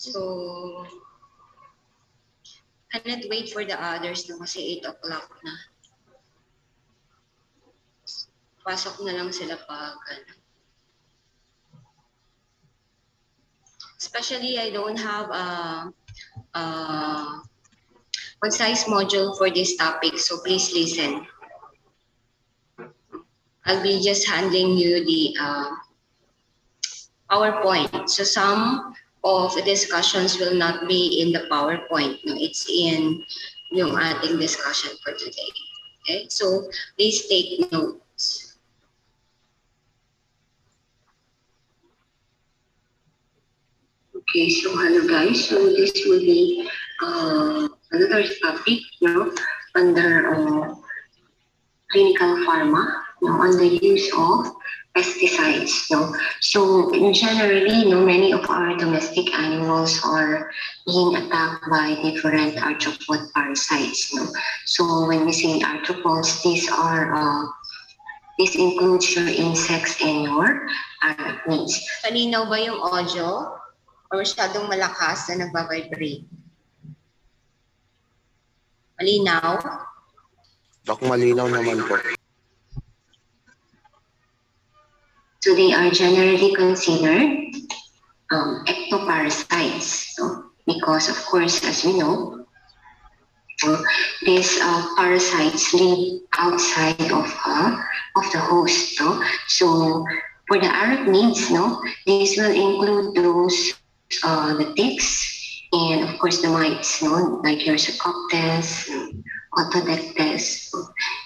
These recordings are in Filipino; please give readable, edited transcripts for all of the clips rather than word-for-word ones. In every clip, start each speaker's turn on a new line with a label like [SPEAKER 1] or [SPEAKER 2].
[SPEAKER 1] So, cannot wait for the others no, kasi 8 o'clock na. Pasok na lang sila pag ano. Especially, I don't have a concise module for this topic, so please listen. I'll be just handling you the PowerPoint. So some of the discussions will not be in the PowerPoint. No, it's in yung ating discussion for today. Okay, so please take notes. Okay, so hello guys. So this will be another topic, under clinical pharma, on the use of pesticides. So generally, many of our domestic animals are being attacked by different arthropod parasites. So when we say arthropods, this includes your insects and your arachnids. Malinaw ba yung audio? Or masyadong malakas na nagbabibrate? Malinaw?
[SPEAKER 2] Dok, malinaw naman po.
[SPEAKER 1] So they are generally considered ectoparasites, because of course, as we know, these parasites live outside of the host. So for the arachnids, this will include those the ticks and of course the mites, like your Sarcoptes, Autodectes,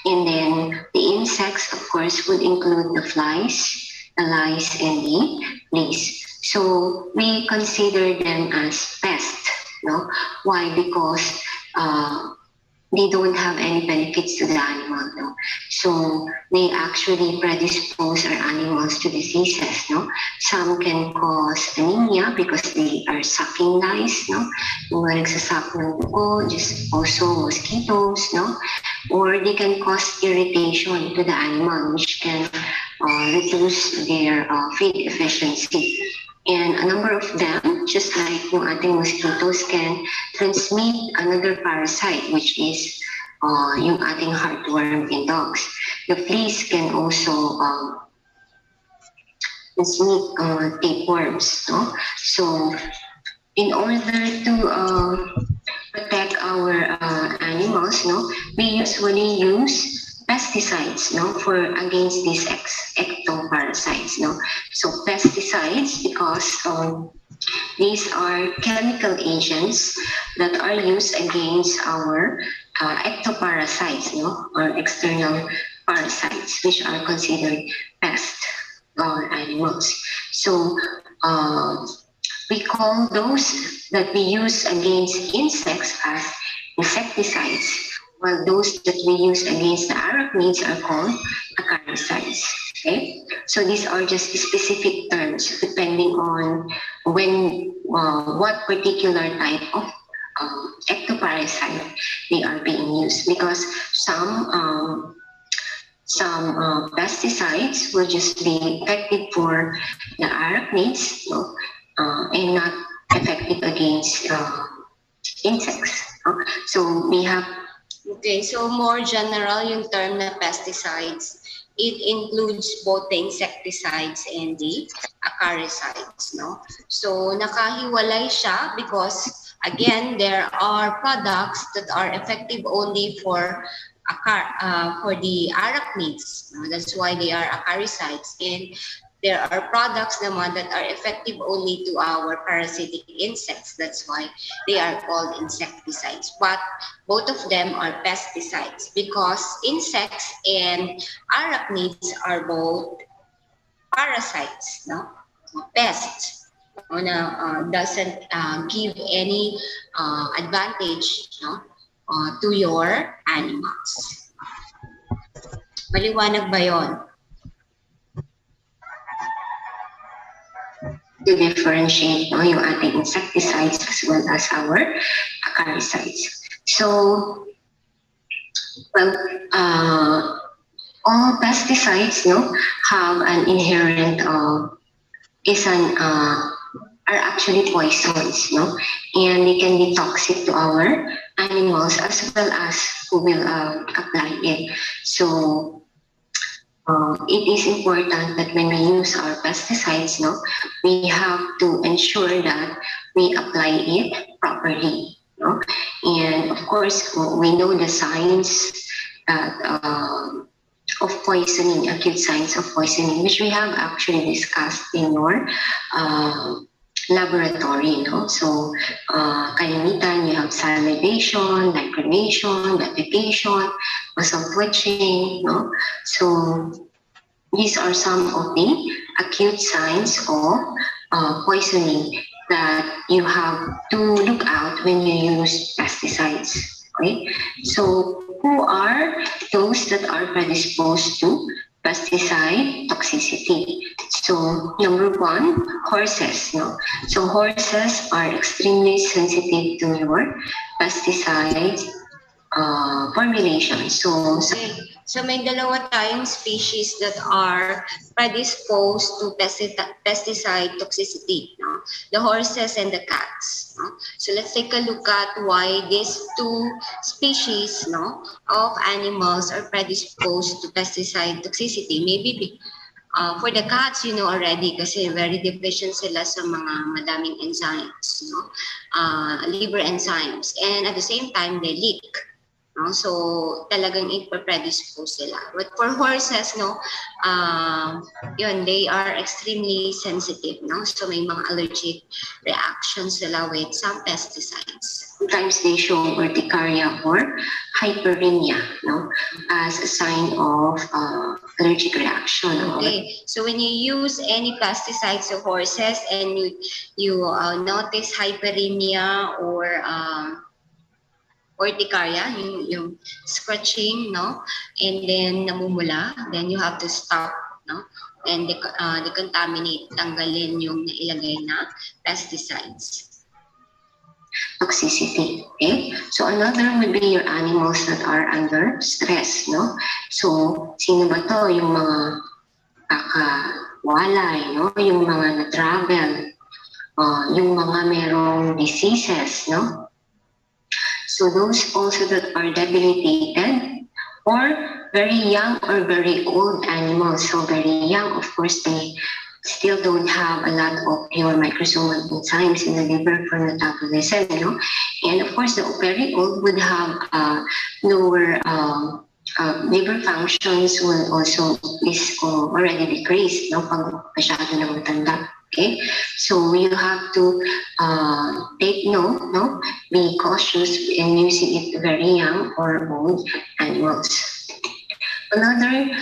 [SPEAKER 1] and then the insects, of course, would include the flies, the lice, and the fleas. So we consider them as pests. Why? Because they don't have any benefits to the animal. So they actually predispose our animals to diseases. Some can cause anemia because they are sucking lice. Yung mga nagsasak ng dugo, just also mosquitoes. Or they can cause irritation to the animal, which can reduce their feed efficiency. And a number of them, just like yung ating mosquitoes, can transmit another parasite, which is yung ating heartworm in dogs. The fleas can also transmit tapeworms. So in order to protect our animals, we usually use pesticides against these ectoparasites. So pesticides, because these are chemical agents that are used against our ectoparasites, or external parasites, which are considered pest animals. So we call those that we use against insects as insecticides, while those that we use against the arachnids are called acaricides. Okay, so these are just specific terms depending on what particular type of ectoparasite they are being used, because some pesticides will just be effective for the arachnids, and not effective against insects. So we have, okay, so more general yung term na pesticides. It includes both the insecticides and the acaricides. So nakahiwalay siya because, again, there are products that are effective only for the arachnids. That's why they are acaricides. And there are products naman that are effective only to our parasitic insects. That's why they are called insecticides. But both of them are pesticides because insects and arachnids are both parasites, pests. Doesn't give any advantage to your animals. Maliwanag ba yun? To differentiate yung ating insecticides as well as our acaricides. So, well, all pesticides have an inherent are actually poisons, no? And they can be toxic to our animals as well as who will apply it. So it is important that when we use our pesticides, no, we have to ensure that we apply it properly. No? And of course, we know the signs that, of poisoning, acute signs of poisoning, which we have actually discussed in your uh, laboratory. No? So, kalimitan, you have salivation, lacrimation, defecation, muscle twitching. No? So, these are some of the acute signs of poisoning that you have to look out when you use pesticides. Okay, so who are those that are predisposed to pesticide toxicity? So number one, horses. No, so horses are extremely sensitive to your pesticide formulation.
[SPEAKER 3] Okay. So may dalawa tayong species that are predisposed to pesticide toxicity, no? The horses and the cats. No? So let's take a look at why these two species, no, of animals are predisposed to pesticide toxicity. Maybe for the cats, you know already kasi very deficient sila sa mga madaming enzymes, no? Liver enzymes. And at the same time, they leak. No? So, talagang ipa-predispose sila. But for horses, no, yun, they are extremely sensitive. No? So, may mga allergic reactions sila with some pesticides.
[SPEAKER 1] Sometimes they show urticaria or hyperemia, no, as a sign of allergic reaction.
[SPEAKER 3] Okay, so when you use any pesticides to horses and you notice hyperemia or urticaria, yung scratching, no? And then namumula, then you have to stop, no? And decontaminate, tanggalin yung nailagay na pesticides.
[SPEAKER 1] Toxicity, okay? So another would be your animals that are under stress, no? So sino ba to? Yung mga kakawalay, no? Yung mga na-travel, yung mga merong diseases, no? So those also that are debilitated or very young or very old animals. So very young, of course, they still don't have a lot of pure microsomal enzymes in the liver for metabolism, you know. And of course, the very old would have lower liver functions will also is already decreased, no, pag masyado na matanda. Okay, so you have to take note, no, be cautious in using it very young or old animals. Another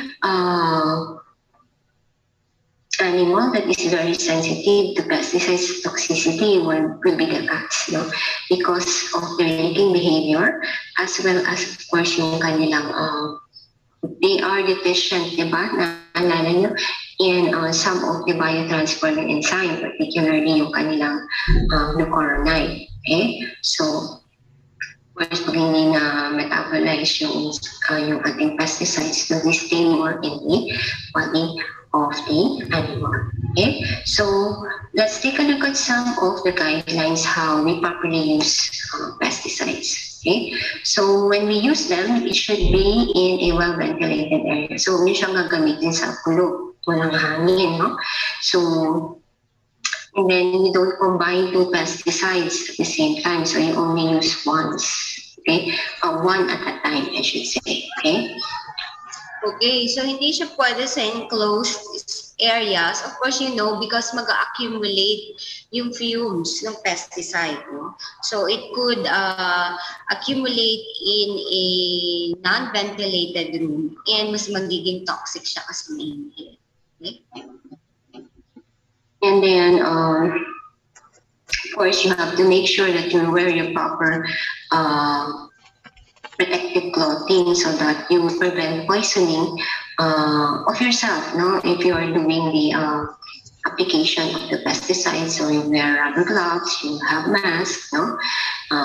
[SPEAKER 1] animal that is very sensitive to pesticides toxicity would be the cats, no, because of their licking behavior as well as, of course, yung kanilang they are deficient, diba? Naalala nyo, in some of the biotransforming enzyme, particularly yung kanilang glucuronide. Okay? So, of course, pag hindi na metabolize yung ating pesticides, so they stay more in the body of the animal. Okay? So, let's take a look at some of the guidelines how we properly use pesticides. Okay? So when we use them, it should be in a well-ventilated area. So hindi siya gagamitin sa kulog, walang hangin, no? So, and then you don't combine two pesticides at the same time. So you only use once, okay? One at a time, I should say, okay?
[SPEAKER 3] Okay, so hindi siya pwede sa enclosed areas. Of course, you know, because mag-accumulate yung fumes ng pesticide. No? So it could accumulate in a non-ventilated room and mas magiging toxic siya kasi mainit. Okay?
[SPEAKER 1] And then, of course, you have to make sure that you wear your proper protective clothing so that you prevent poisoning of yourself, no? If you are doing the application of the pesticide, so you wear rubber gloves, you have masks, no?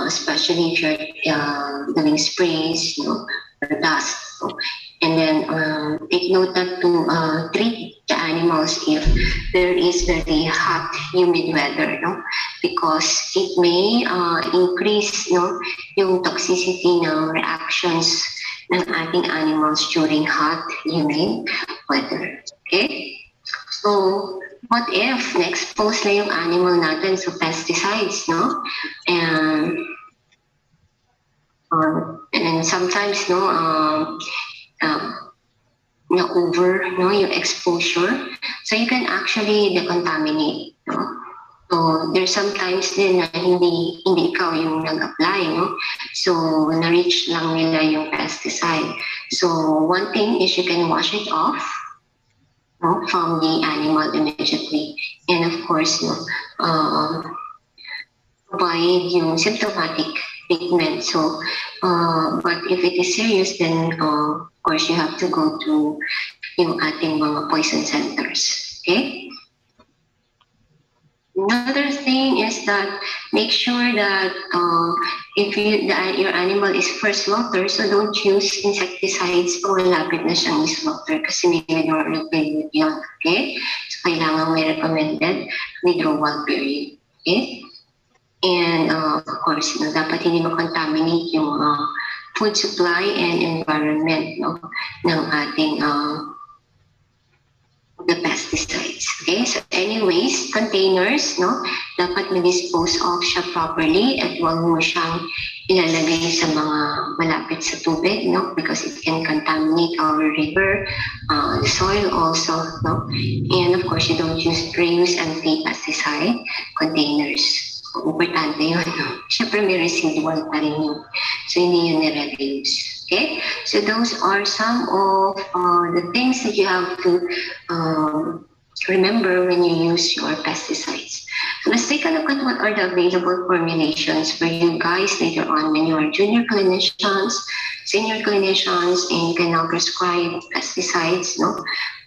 [SPEAKER 1] Especially if you're doing sprays, you know, or dust. No? And then take note not to treat the animals if there is very hot, humid weather, no? Because it may increase, no, yung toxicity ng reactions ng ating animals during hot, humid weather. Okay? So, what if na-expose na yung animal natin sa pesticides, no? And sometimes, no, na over, no, yung exposure. So, you can actually decontaminate, no? So, there's sometimes din na hindi ikaw yung nag-apply, no? So, na-reach lang nila yung pesticide. So, one thing is you can wash it off, no, from the animal immediately. And of course, no, provide yung symptomatic treatment. So, but if it is serious, then of course you have to go to yung ating mga poison centers. Okay? Another thing is that make sure that if your animal is first slaughter, so don't use insecticides pag malapit na siyang slaughter kasi may withdrawal period yun. Okay? So kailangan may recommended withdrawal period. Okay? And of course, no, dapat hindi makontaminate yung food supply and environment, no, ng ating the pesticides. Okay, so anyways, containers, no, dapat ma-dispose of siya properly at huwag mo siyang ilalagay sa mga malapit sa tubig, no, because it can contaminate our river, the soil also, no, and of course you don't reuse anti-pesticide containers. Importante yun, no? Siyempre may residual pa rin yun. So, hindi yun nire-reuse. Okay? So, those are some of the things that you have to remember when you use your pesticides. So, let's take a look at what are the available formulations for you guys later on when you are junior clinicians, senior clinicians, and can now prescribe pesticides, no,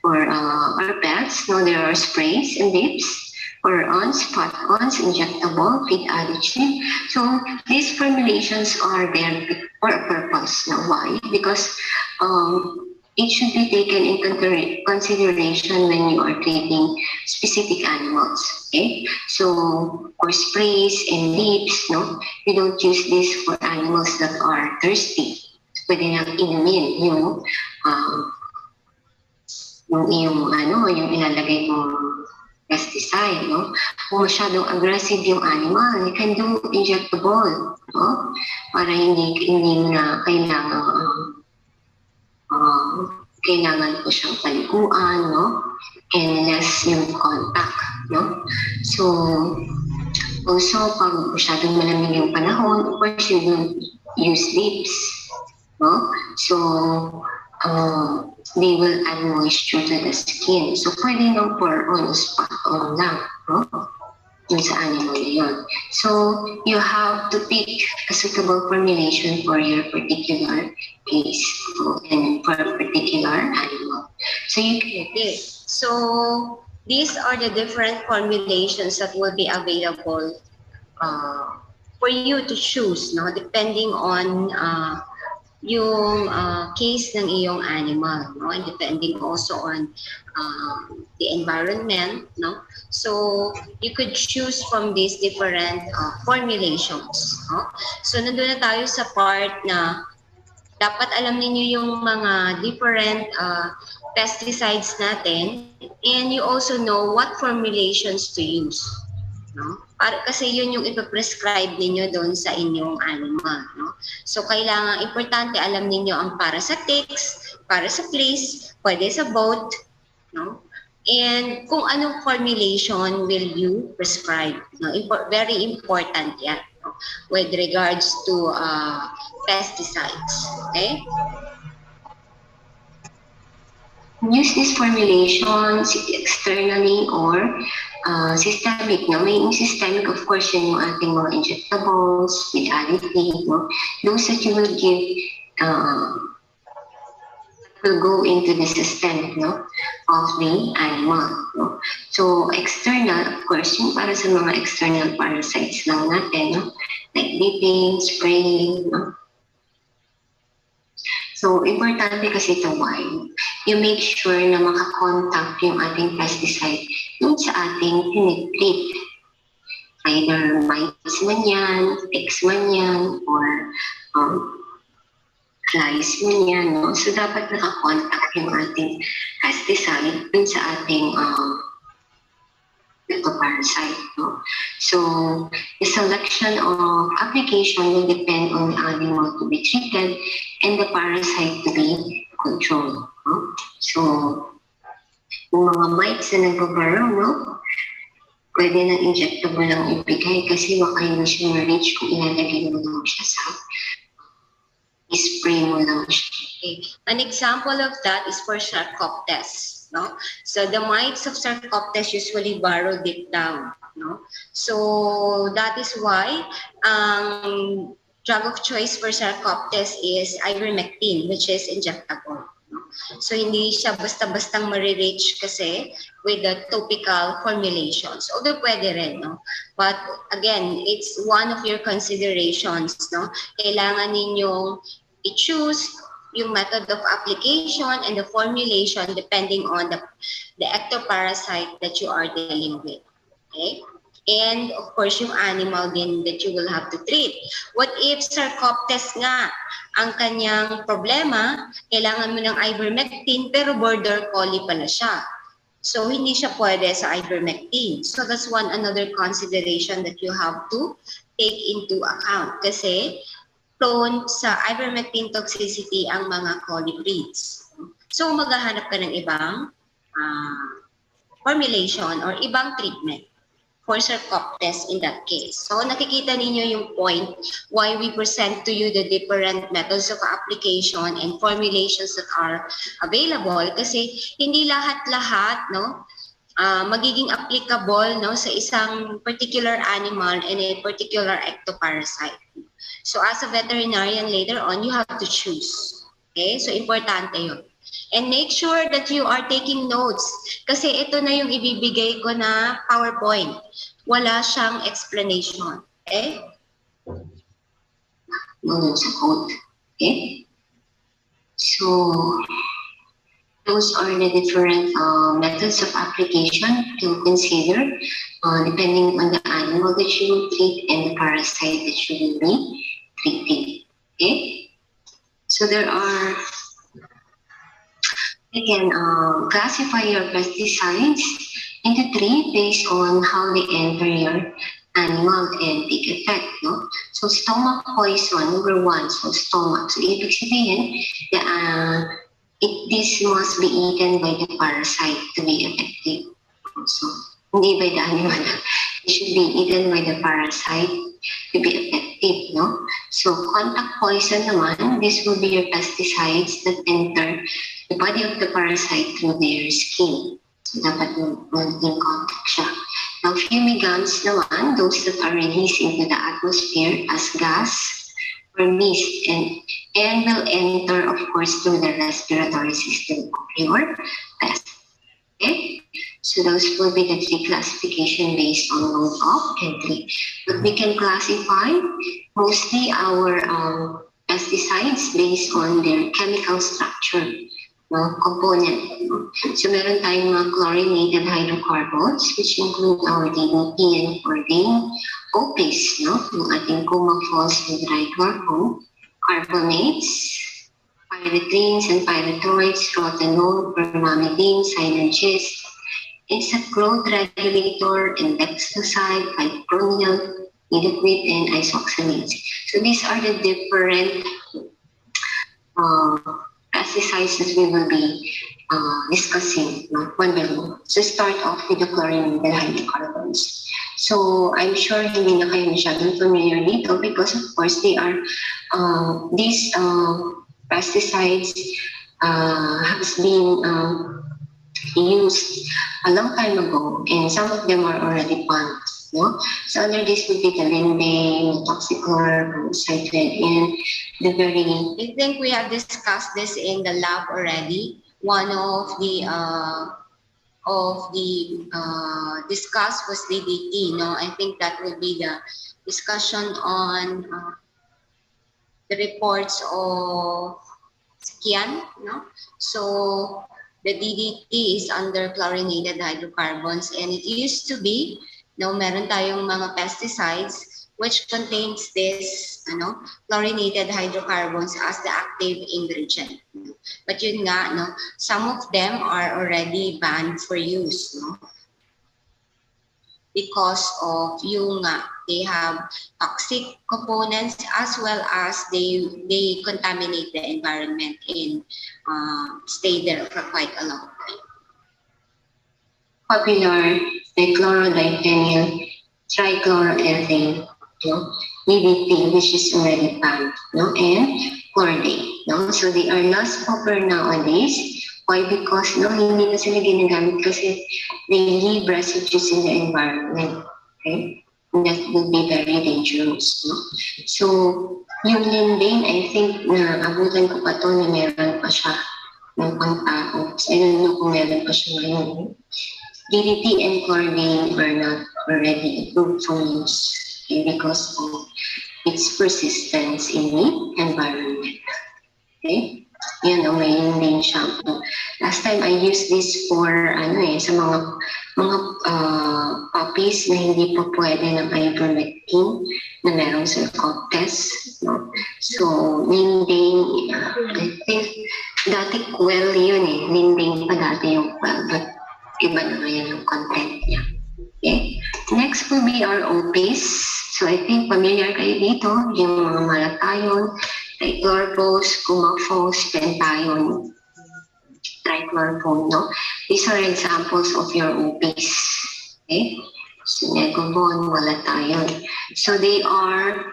[SPEAKER 1] for our pets. No, there are sprays and dips, or on spot-ons, injectable, feed additive. So these formulations are there for a purpose. Now, why? Because it should be taken into consideration when you are treating specific animals. Okay, so for sprays and dips, no, you don't use this for animals that are thirsty. Pwede nang inumin yung ilalagay mo pesticide, no? Kung masyadong aggressive yung animal, you can do injectable, no? Para hindi mo na kailangan po siyang paliguan, no? And less yung contact, no? So, also, pag masyadong malamig yung panahon, of course, you don't use lips, no? So, they will add moisture to the skin. So, pwede nang pour on spot on lang, no? Yung sa animal na yun. So, you have to pick a suitable formulation for your particular case and for a particular animal. So, you can...
[SPEAKER 3] Okay. So, these are the different formulations that will be available for you to choose, no? Depending on yung case ng iyong animal, no? And depending also on the environment, no? So you could choose from these different formulations, no? So nandun na tayo sa part na dapat alam niyo yung mga different pesticides natin, and you also know what formulations to use, no? Kasi yun yung ipaprescribe ninyo doon sa inyong animal, no? So, kailangan, importante, alam ninyo ang para sa ticks, para sa fleas, pwede sa both, no? And kung anong formulation will you prescribe, no? Very important yan, no? With regards to pesticides, okay?
[SPEAKER 1] Use these formulations externally or systemic. No? May systemic, of course, yun yung ating mga injectables, with additive, no? Those that you will give will go into the system, no, of the animal. No? So, external, of course, yung para sa mga external parasites lang natin, no? Like dipping, spraying, no? So, importante kasi ito why. You make sure na makakontakt yung ating pesticide dun sa ating tinitreat. Either mites man yan, ticks man yan, or um, flies man yan. No? So, dapat nakakontakt yung ating pesticide dun sa ating parasite. No? So, the selection of application will depend on the animal to be treated and the parasite to be controlled. No? So, yung mga mites na nagbabarrow, no? Pwede na injectable lang ibigay kasi baka hindi siya ma-reach kung ilalagay mo lang siya sa spray mo lang siya.
[SPEAKER 3] Okay. An example of that is for Sarcoptes. No? So the mites of Sarcoptes usually burrow deep down. No? So that is why drug of choice for Sarcoptes is ivermectin, which is injectable. No? So hindi siya basta-bastang marireach kasi with the topical formulations. Although pwede rin, no? But again, it's one of your considerations, no? Kailangan ninyong i-choose yung method of application and the formulation depending on the ectoparasite that you are dealing with. Okay? And of course, yung animal din that you will have to treat. What if Sarcoptes nga ang kanyang problema, kailangan mo ng ivermectin pero border collie pala siya. So, hindi siya pwede sa ivermectin. So, that's one another consideration that you have to take into account. Kasi, prone sa ivermectin toxicity ang mga collie breeds. So, maghahanap ka ng ibang formulation or ibang treatment for Sarcoptes in that case. So, nakikita ninyo yung point why we present to you the different methods of application and formulations that are available kasi hindi lahat-lahat, no, magiging applicable, no, sa isang particular animal and a particular ectoparasite. So as a veterinarian later on, you have to choose. Okay? So importante yun. And make sure that you are taking notes. Kasi ito na yung ibibigay ko na PowerPoint. Wala siyang explanation. Okay?
[SPEAKER 1] Sa code. Okay? So, those are the different methods of application to consider depending on the animal that you will treat and the parasite that you will be treating. Okay? So there are, again, classify your pesticides into three based on how they enter your animal and take effect. No? So stomach poison, number one, so stomach. So ibig sabihin, this must be eaten by the parasite to be effective. So, hindi by the animal. It should be eaten by the parasite to be effective, no? So, contact poison naman, this will be your pesticides that enter the body of the parasite through their skin. So, dapat in contact siya. Now, fumigants naman, those that are released into the atmosphere as gas or mist and will enter, of course, through the respiratory system of your pest. Okay? So those will be the three classification based on mode of entry. But we can classify mostly our pesticides based on their chemical structure, no, component. So meron tayong mga chlorinated hydrocarbons which include our DDT and ordained OPs, no, yung ating chromophos with right hormone, carbonates, pyretrines and pyrethroids, rotenone, permamidine, synergist, insect growth regulator, indexoside, fipronil, nidaquil, and isoxanates. So these are the different pesticides that we will be discussing, no, one by one. So start off with the chlorinated hydrocarbons. So I'm sure hindi na kayo masyadong familiar dito because of course they are these pesticides has been used a long time ago and some of them are already banned. No? So under this would be the lindane, toxiclor, cyclid, and the very...
[SPEAKER 3] I think we have discussed this in the lab already. One of the discussed was DDT. No, I think that will be the discussion on the reports of Skian, no? So the DDT is under chlorinated hydrocarbons, and it used to be, no, meron tayong mga pesticides which contains this chlorinated hydrocarbons as the active ingredient. But yun nga, no, some of them are already banned for use, no? Because of yung they have toxic components as well as they contaminate the environment and stay there for quite a long time.
[SPEAKER 1] Popular dichlorodiethyl trichloroethane, no? DDT, which is already banned, no? And chloride, no? So they are less popular nowadays. Why? Because no, hindi na sila ginagamit kasi they leave residues in the environment. Okay? And that would be very dangerous, no? So yung lindane, I think na abutan ko pa to na meron pa siya ng pang-tao. So I don't know kung meron pa siya ngayon. DDT and chlorine are not already approved for use, okay, because of its persistence in the environment. Okay? Yan ang may lindane shampoo. Last time I used this for sa mga puppies na hindi pa pwede ng ivermectin na merong Zircotes, no? So lindane, I think dati quail yun eh. Lindane pa dati yung quail, but iba na ngayon yung content niya. Okay? Next will be our OPs. So I think familiar kayo dito, yung mga malatayon, trichlorphos, gumaphos, pentation, trichlorphone, no? These are examples of your OPs. Okay? So negobon, malatayon. So these are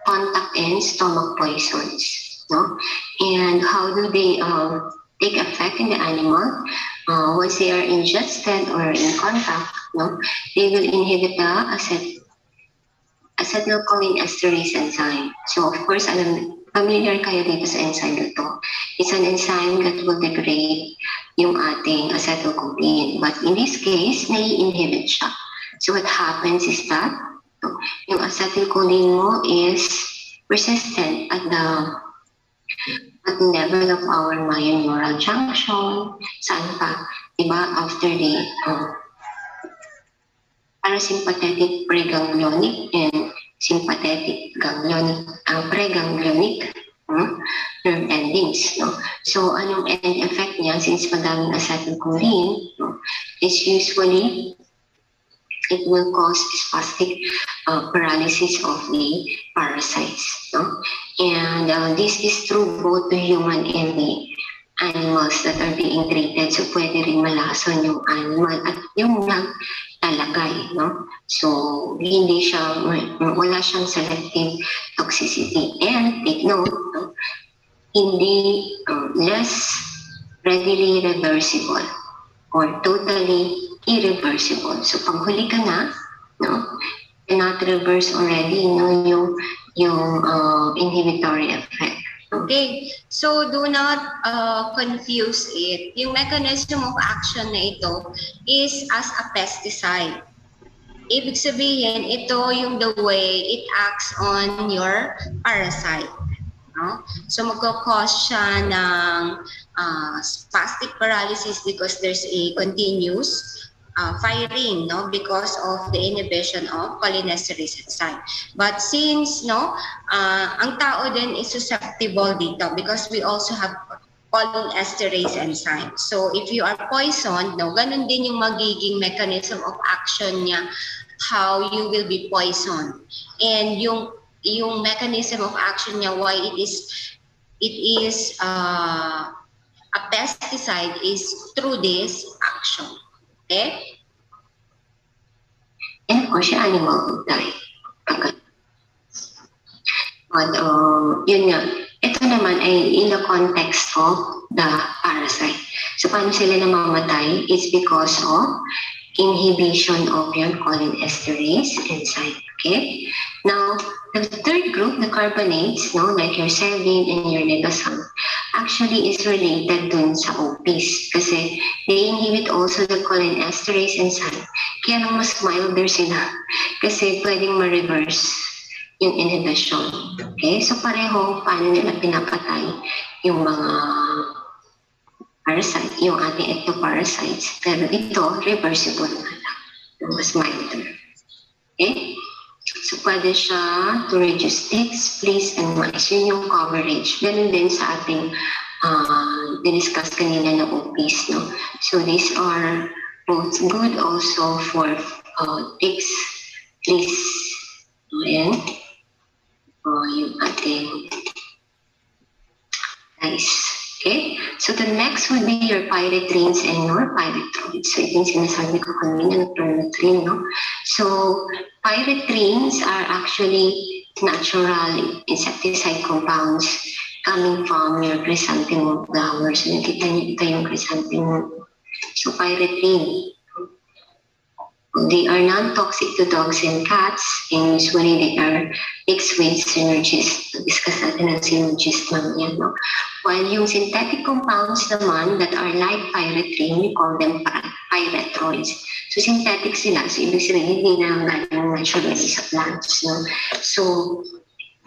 [SPEAKER 1] contact and stomach poisons, no? And how do they take effect in the animal? Once they are ingested or in contact, no, they will inhibit the acetylcholine esterase enzyme. So of course, familiar kayo dito sa enzyme na to. It's an enzyme that will degrade yung ating acetylcholine. But in this case, nai-inhibit siya. So what happens is that yung acetylcholine mo is persistent at the level of our myoneural junction, saan pa, diba, after the parasympathetic preganglionic and sympathetic ganglionic, preganglionic nerve endings, no? So, anong end effect niya, since madaming acetylcholine, no, is usually it will cause spastic paralysis of the parasites. No? And this is true both to human and the animals that are being treated. So pwede rin malason yung animal at yung naglalagay. No? So hindi siya, wala siyang selective toxicity. And take note, no? Hindi less readily reversible or totally irreversible. So pag huli ka na, no, cannot reverse already, no, yung inhibitory effect.
[SPEAKER 3] Okay, so do not confuse it. Yung mechanism of action na ito is as a pesticide. Ibig sabihin, ito yung the way it acts on your parasite. No? So magkakause siya ng spastic paralysis because there's a continuous firing, no, because of the inhibition of cholinesterase enzyme. But since ang tao din is susceptible dito because we also have cholinesterase enzyme. So if you are poisoned, no, ganun din yung magiging mechanism of action niya, how you will be poisoned. And yung mechanism of action niya, why it is a pesticide is through this action. Okay?
[SPEAKER 1] And of course, yung animal will die. Okay. But yun nga, ito naman ay in the context of the parasite. So paano sila namamatay? It's because of inhibition of your cholinesterase enzyme. Okay? Now, the third group, the carbonates, no, like your serine and your legasam, actually is related dun sa OPs kasi they inhibit also the cholinesterase enzyme. Kaya lang mas milder sila kasi pwedeng ma-reverse yung inhibition. Okay? So pareho, paano nila pinapatay yung mga parasite, yung ating ectoparasites. Pero ito, reversible na lang. Mas milder. Okay? So, pwede siya to reduce ticks, fleas, and mites. Yun yung coverage. Ganun din sa ating diniscuss kanina na OPs. No? So, these are both good also for ticks, fleas, and yung ating lice. Okay? So, the next would be your pyretrines and norpyretroids. So, ito yung sinasabi ko kanina ng pyretrine, no? So, pyretrines are actually natural insecticide compounds coming from your chrysanthemum flowers. So, nakita niyo ito yung chrysanthemum. So, pyretrine. They are non-toxic to dogs and cats, and usually they are mixed with synergists. Discuss natin ang synergist mamaya, no? While yung synthetic compounds naman that are like pyretrine, we call them pyretroids. So synthetic sila, so ibig sabihin hindi na galing naturally sa plants, no? So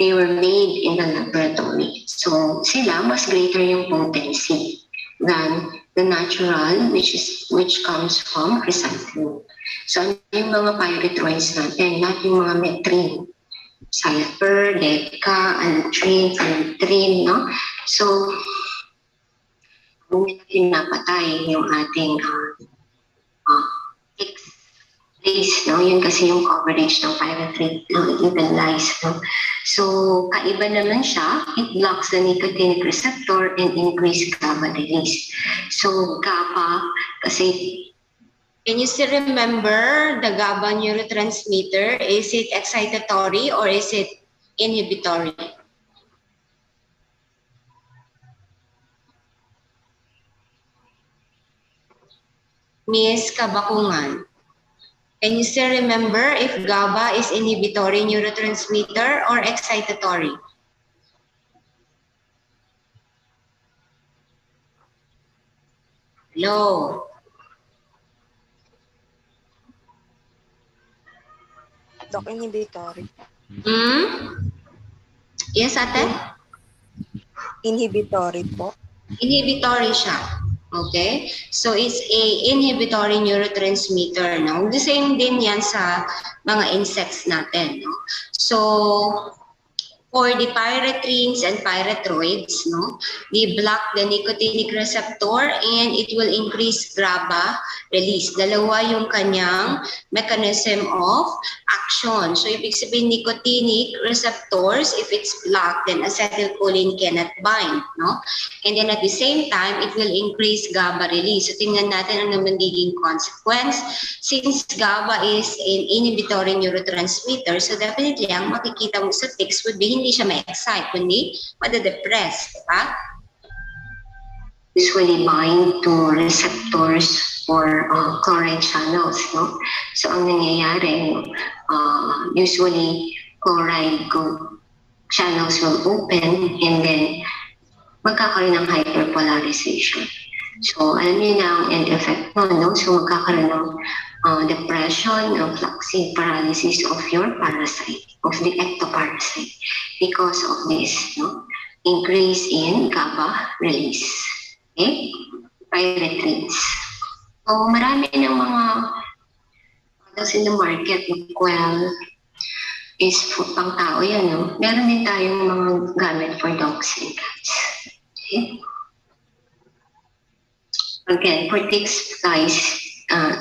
[SPEAKER 1] they were made in the laboratory. So sila, mas greater yung potency than the natural, which comes from chrysanthemum. So, ano yung mga pyretroids natin? Not yung mga metrine. Sulfur, deca, alutrine, phenylethrine, no? So, kung pinapatay yung ating X-rays, no? Yun kasi yung coverage ng pyretrine, even lice, no? So, kaiba naman siya. It blocks the nicotinic receptor and increase GABA release. So, GABA, kasi
[SPEAKER 3] Can you still remember the GABA neurotransmitter? Is it excitatory or is it inhibitory? Miss Kabakungan, can you still remember if GABA is inhibitory neurotransmitter or excitatory? Hello?
[SPEAKER 4] Doc, inhibitory.
[SPEAKER 3] Yes, ate?
[SPEAKER 4] Inhibitory po.
[SPEAKER 3] Inhibitory siya. Okay? So, it's a inhibitory neurotransmitter. No? The same din yan sa mga insects natin. No? So, for the pyretrines and pyretroids, no, they block the nicotinic receptor and it will increase GABA release. Dalawa yung kanyang mechanism of action. So, ibig sabihin nicotinic receptors, if it's blocked, then acetylcholine cannot bind, no? And then at the same time, it will increase GABA release. So, tingnan natin ang magiging consequence. Since GABA is an inhibitory neurotransmitter, so definitely ang makikita mo sa ticks would be hindi siya ma-excite, kundi madadepress, diba?
[SPEAKER 1] Usually bind to receptors or chloride channels, no? So ang nangyayari, usually chloride channels will open and then magkakaroon ng hyperpolarization. So alam niyo na ang end effect no? So magkakaroon ng depression, of flaccid paralysis of your parasite, of the ectoparasite, because of this, no? Increase in GABA release. Okay? Pyretrines. So, marami ng mga products in the market, well, is pang tao yan, no? Meron din tayong mga gamit for dogs and cats. Okay? Again, for ticks, lice, and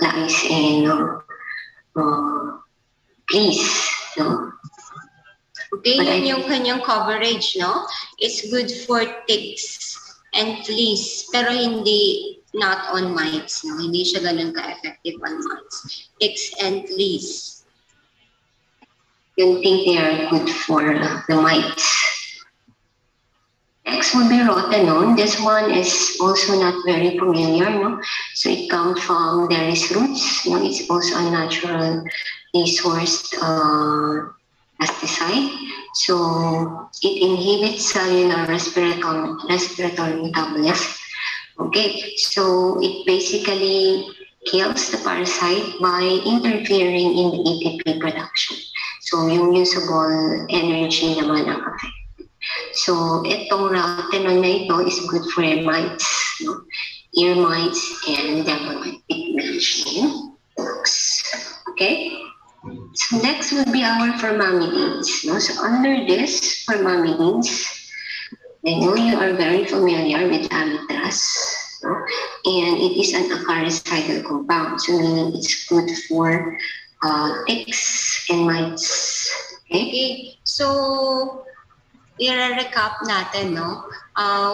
[SPEAKER 1] fleas, no?
[SPEAKER 3] Okay, yun yung kanyang coverage, no? It's good for ticks and fleas, pero hindi not on mites, no? Hindi siya ganun ka-effective on mites. Ticks and fleas.
[SPEAKER 1] Don't think they are good for the mites. Next would be rotenone. This one is also not very familiar, no? So it comes from berries roots. No? It's also a naturally sourced pesticide. So it inhibits cellular respiratory metabolism. Okay, so it basically kills the parasite by interfering in the ATP production. So, yung usable energy naman ang affected. So, itong rotenone na ito is good for mites, no? Ear mites and demolytic mentioning books. Okay? So, next would be our formamidines. No? So, under this formamidines, I know you are very familiar with amitraz, no? And it is an acaricidal compound, so meaning it's good for ticks and mites. Okay?
[SPEAKER 3] Okay, so i-recap natin, no?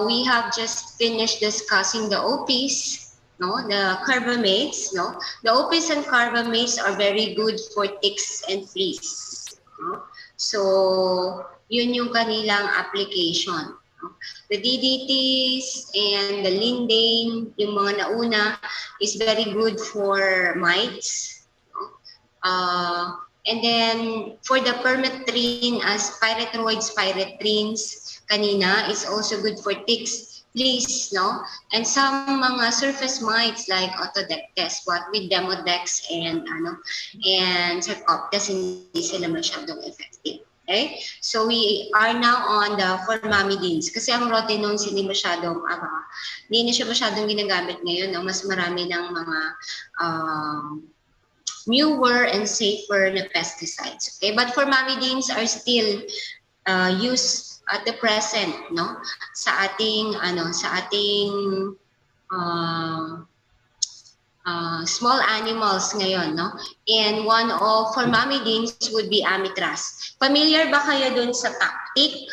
[SPEAKER 3] We have just finished discussing the OPs, no? The carbamates, no? The OPs and carbamates are very good for ticks and fleas, no? So, yun yung kanilang application. No? The DDTs and the lindane, yung mga nauna, is very good for mites, no? And then, for the permethrin as pyrethroids, pyretrins, kanina, is also good for ticks, fleas, no? And some mga surface mites like Autodectes, what with Demodex and Sarcoptes, hindi sila masyadong effective. Okay? So, we are now on the formamidines. Kasi ang rotinones hindi na siya masyadong ginagamit ngayon. No? Mas marami ng mga newer and safer na pesticides. Okay, but formamidines are still used at the present, no? Sa ating small animals ngayon, no? And one of formamidines would be amitraz. Familiar ba kayo dun sa tactic?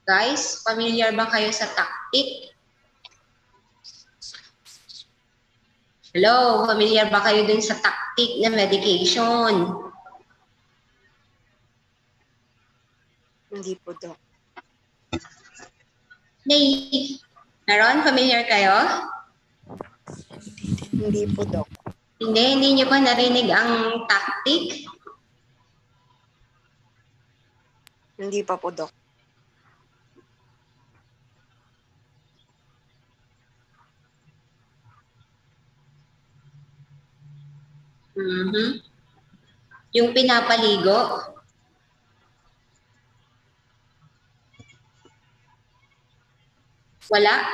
[SPEAKER 3] Guys, familiar ba kayo sa tactic? Hello, familiar ba kayo dun sa tactic na medication?
[SPEAKER 4] Hindi po, Doc.
[SPEAKER 3] Meron? Familiar kayo?
[SPEAKER 4] Hindi po, Doc.
[SPEAKER 3] Hindi nyo pa narinig ang tactic?
[SPEAKER 4] Hindi pa po, Doc.
[SPEAKER 3] Yung pinapaligo? Wala?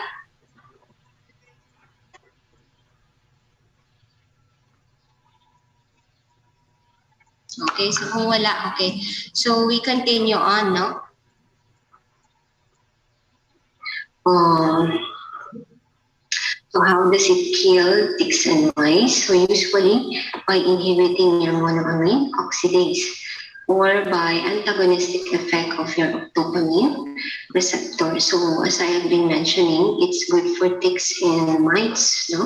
[SPEAKER 3] Okay, so kung wala, okay. So we continue on, no?
[SPEAKER 1] So how does it kill ticks and mice? So usually by inhibiting your monoamine oxidase or by antagonistic effect of your dopamine receptor. So as I have been mentioning, it's good for ticks and mites, no?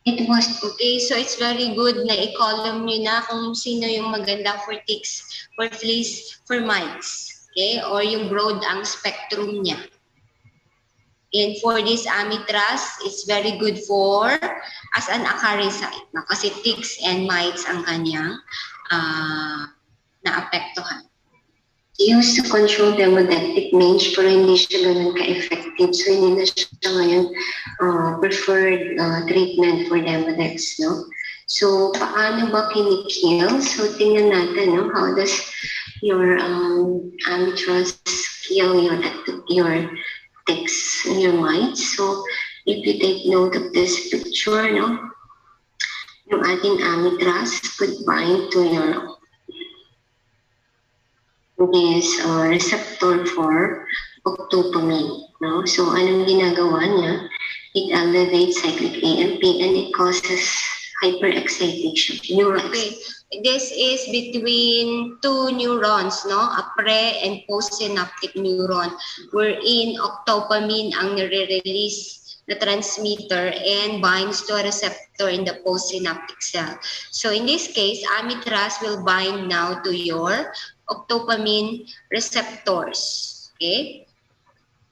[SPEAKER 1] It was
[SPEAKER 3] okay, so it's very good na i-column nyo na kung sino yung maganda for ticks, for fleas, for mites. Okay, or yung broad ang spectrum niya. And for this amitraz, it's very good for as an acaricide. No? Kasi ticks and mites ang kanyang naapektuhan.
[SPEAKER 1] used to control demodectic mange pero hindi siya ganun ka-effective. So hindi na siya ngayon preferred treatment for demodex, no? So paano ba kinikill? So tingnan natin, no? How does your amitraz kill your ticks in your mind? So if you take note of this picture, no? Yung ating amitraz could bind to your this receptor for octopamine. No? So, anong ginagawa niya? It elevates cyclic AMP and it causes hyperexcitation.
[SPEAKER 3] Okay. This is between two neurons, no? A pre- and postsynaptic neuron, wherein octopamine ang nire-release the transmitter and binds to a receptor in the postsynaptic cell. So in this case, amitraz will bind now to your octopamine receptors, okay?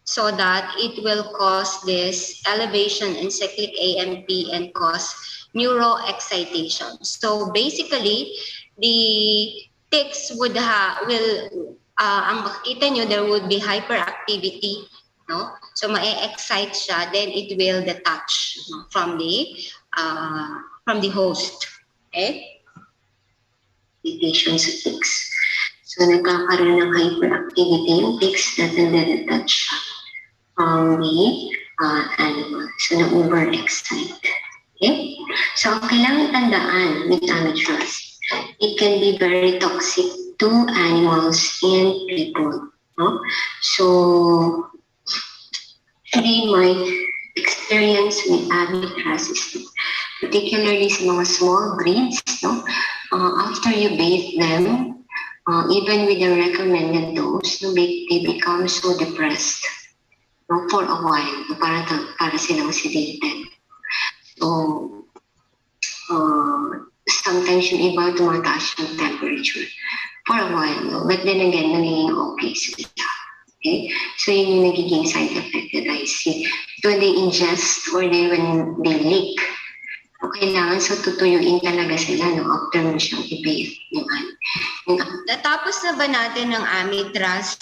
[SPEAKER 3] So that it will cause this elevation in cyclic AMP and cause neuroexcitation. So basically, the ticks will ang makita nyo, there would be hyperactivity, no? So ma-excite siya, then it will detach from the from the host. Okay?
[SPEAKER 1] Mutations sa ticks. So, nagkakaroon ng hyperactivity yung ticks that na-detach from the animal. So, na-overexcite. Okay? So, ang kailangan tandaan with amethyst, it can be very toxic to animals and people. No? So, actually, my experience with amethyst is particularly sa mga small breeds, no? After you bathe them, even with the recommended dose, no, they become so depressed, no, for a while, para silang sedated. So, sometimes yung iba tumataas yung temperature for a while, no? But then again, nagiging okay sila. Okay? So, yun yung nagiging side effect that I see. When they ingest or when they leak, kailangan so tutuyuin talaga sila, no, after mo siyang i-bathe.
[SPEAKER 3] Natapos na ba natin ang amethyst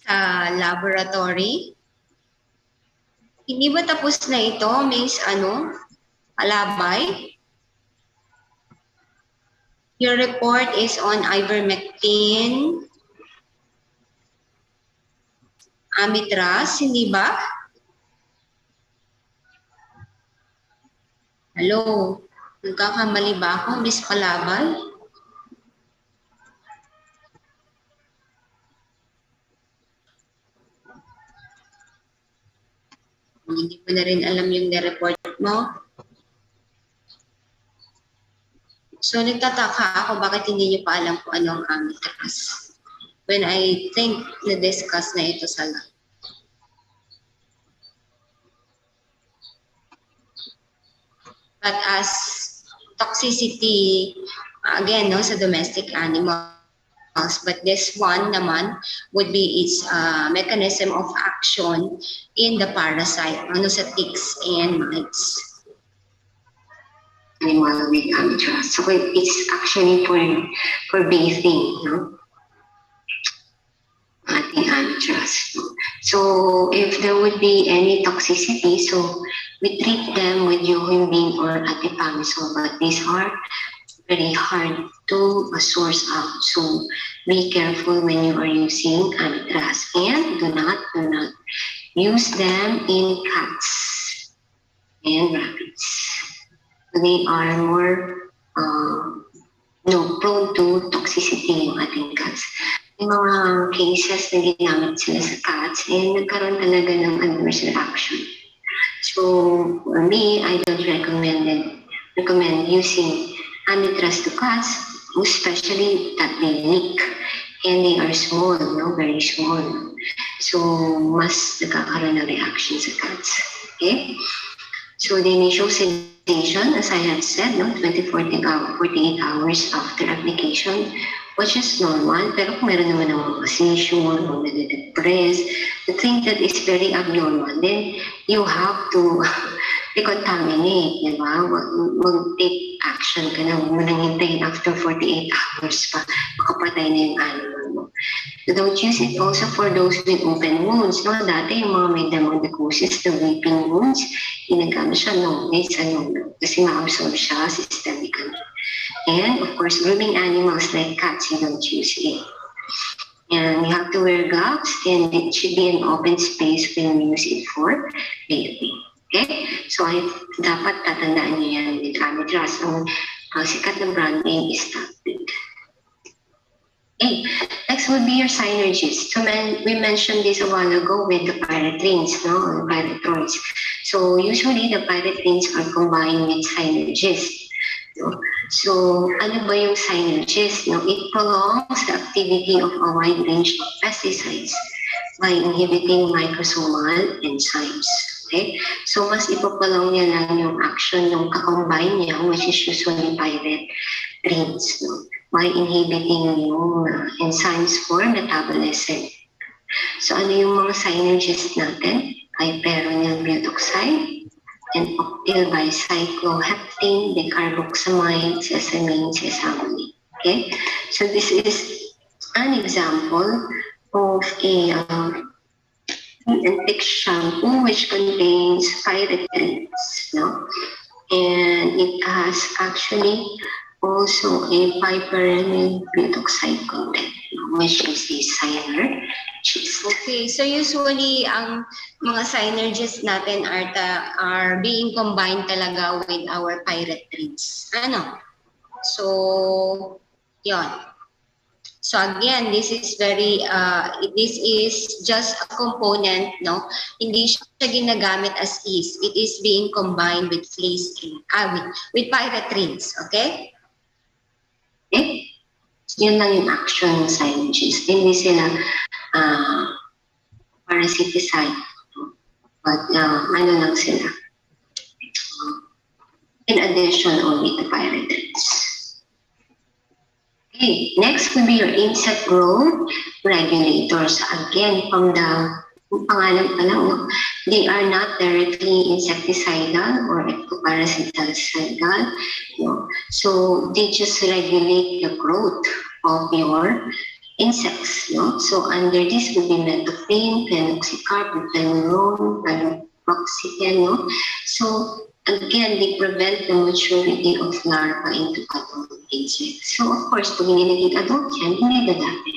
[SPEAKER 3] sa laboratory? Hindi ba tapos na ito, Miss Alabay? Your report is on ivermectin, amethyst, hindi ba? Hello? Nagkakamali ba ako, Miss Palabay? Hindi ko na rin alam yung report mo. So, nagtataka ako bakit hindi niyo pa alam kung ano ang amethyst. When I think na-discuss na ito sa lab. But as toxicity, again, no, sa domestic animals, but this one naman would be its mechanism of action in the parasite, sa ticks and mites.
[SPEAKER 1] Animal with amethyst. So it's actually for bathing, no? Ating amethyst. So if there would be any toxicity, so we treat them with yohimbine or atipamisol, but these are very hard to source out. So be careful when you are using amethyst, and do not use them in cats and rabbits. They are more prone to toxicity yung ating cats. May mga cases na ginamit sila sa cats and nagkaroon talaga ng adverse reaction. So for me, I don't recommend using amethyst to cats, especially that they leak and they are small, no, very small. So mas nagkakaroon ng reaction sa cats. Okay? So they may show sedation, as I have said, no, 48 hours after application, which is normal. Pero kung meron naman ng mga seizure, o nade-depress, the thing that is very abnormal, then you have to decontaminate, di ba? Mag-take action ka na, huwag mo nang hintayin after 48 hours pa, makapatay na yung animal mo. So don't use it also for those with open wounds. No? Dati yung mga may dermatosis, the weeping wounds, ginagamit siya, no, kasi ma-absorb siya systemically. And of course, grooming animals like cats, you don't use it. And you have to wear gloves, and it should be an open space when you use it for bathing. Okay? So, dapat tatandaan niyo yan with amethyst. Ang sikat na brand name is Tapid. Okay, next would be your synergies. So we mentioned this a while ago with the pyretrines, no, or pyrethroids. So usually the pyretrines are combined with synergies. No? So ano ba yung synergies? No? It prolongs the activity of a wide range of pesticides by inhibiting microsomal enzymes. Okay? So mas ipapalong niya lang yung action ng kakombine niya, which is usually pyretrines. No? By inhibiting yung enzymes for metabolism. So ano yung mga synergies natin? Hyperonyl butoxide and octyl bicycloheptane, decarboxamide, sesamine, sesamoline. Okay? So this is an example of an thick shampoo which contains pyretrines. No? And it has actually also a piperamide butoxide content, which is a cyanide.
[SPEAKER 3] Okay, so usually ang mga synergies natin are being combined talaga with our pyrethroids. Ano? So, yon. So again, this is just a component, no? Hindi siya ginagamit as is. It is being combined with fleece with pyrethroids, okay?
[SPEAKER 1] Okay? Yun lang yung action ng synergies. Hindi sila parasiticide. But ano lang sila. In addition only to pyrethroids. Okay, next will be your insect growth regulators. Again, from the pangalan pa lang, no? They are not directly insecticidal or ectoparasiticidal. No? So they just regulate the growth of your insects. No? So under this will be methophene, phenoxycarp, phenerone, panoxygen. No? So again, they prevent the maturity of larvae into adult insects. So of course, pag hindi naging adult yan, hindi dadami.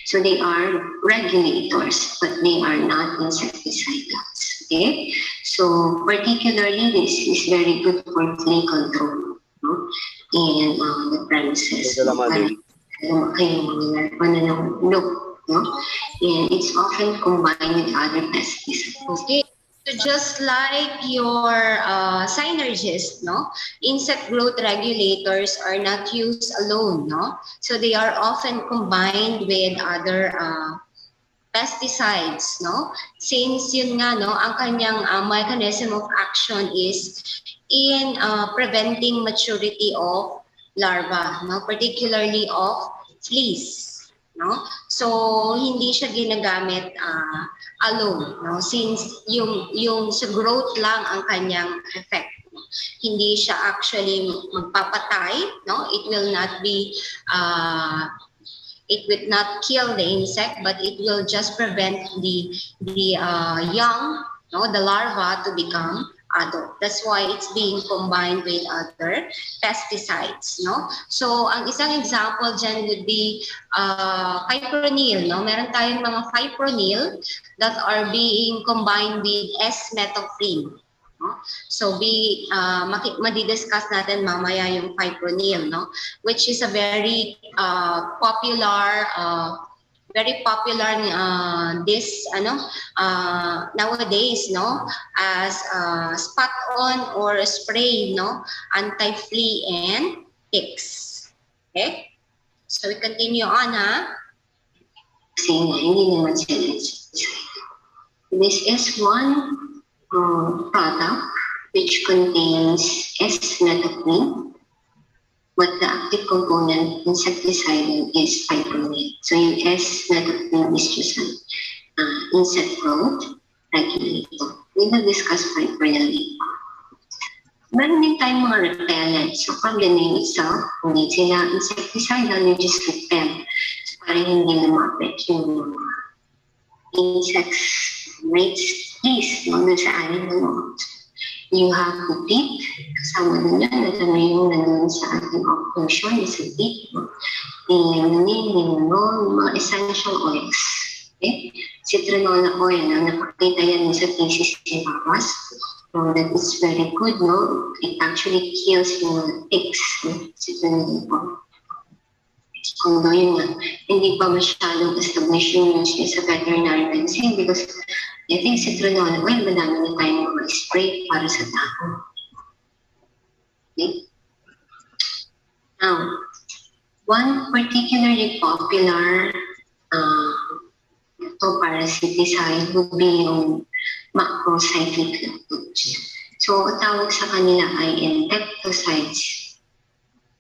[SPEAKER 1] So they are regulators, but they are not insecticidals. Okay? So particularly, this is very good for flea control, no? And the premises.
[SPEAKER 2] Ito naman,
[SPEAKER 1] Kayong mga pananahulog, no? And it's often combined with other pesticides.
[SPEAKER 3] Okay. So just like your synergists, no, insect growth regulators are not used alone, no. So they are often combined with other pesticides, no. Since yun nga, no, ang kanyang mechanism of action is in preventing maturity of larva, no, particularly of fleas. No? So hindi siya ginagamit alone, no? Since yung sa growth lang ang kanyang effect. No? Hindi siya actually magpapatay, no? It will not kill the insect, but it will just prevent the young, no, the larva to become adult. That's why it's being combined with other pesticides, no? So, ang isang example dyan would be fipronil, no? Meron tayong mga fipronil that are being combined with S-methophene. No? So, madidiscuss natin mamaya yung fipronil, no? Which is a very popular nowadays, no, as spot on or spray, no, anti-flea and ticks. Okay, so we continue on,
[SPEAKER 1] Kasi hindi naman sila insecticide. This is one product which contains S-methophene, but the active component insecticidal is fipronil. So yung S-methophene is just an insect growth regulator. We will discuss fipronil later. Meron din tayong mga repellents. So from the name itself, hindi sila insecticidal, you just repel. So para hindi lumapit yung insects, rates, fleas, no, dun sa animal mo. You have to treat, kasama din yan, ito na yung nandun sa ating occlusion, is a treat, limonene, mga essential oils. Okay? Citrinola oil, no? Nakakita yan sa thesis ni Papas. So that is very good, no? It actually kills yung ticks, no? Citrinola oil. Although yun nga, hindi pa masyadong established yung use niya sa veterinary medicine because I think citrinola oil, madami na tayong mga spray para sa tao. Okay? Now, one particularly popular parasiticide would be yung macrocyclic lactose. So, tawag sa kanila ay insecticides.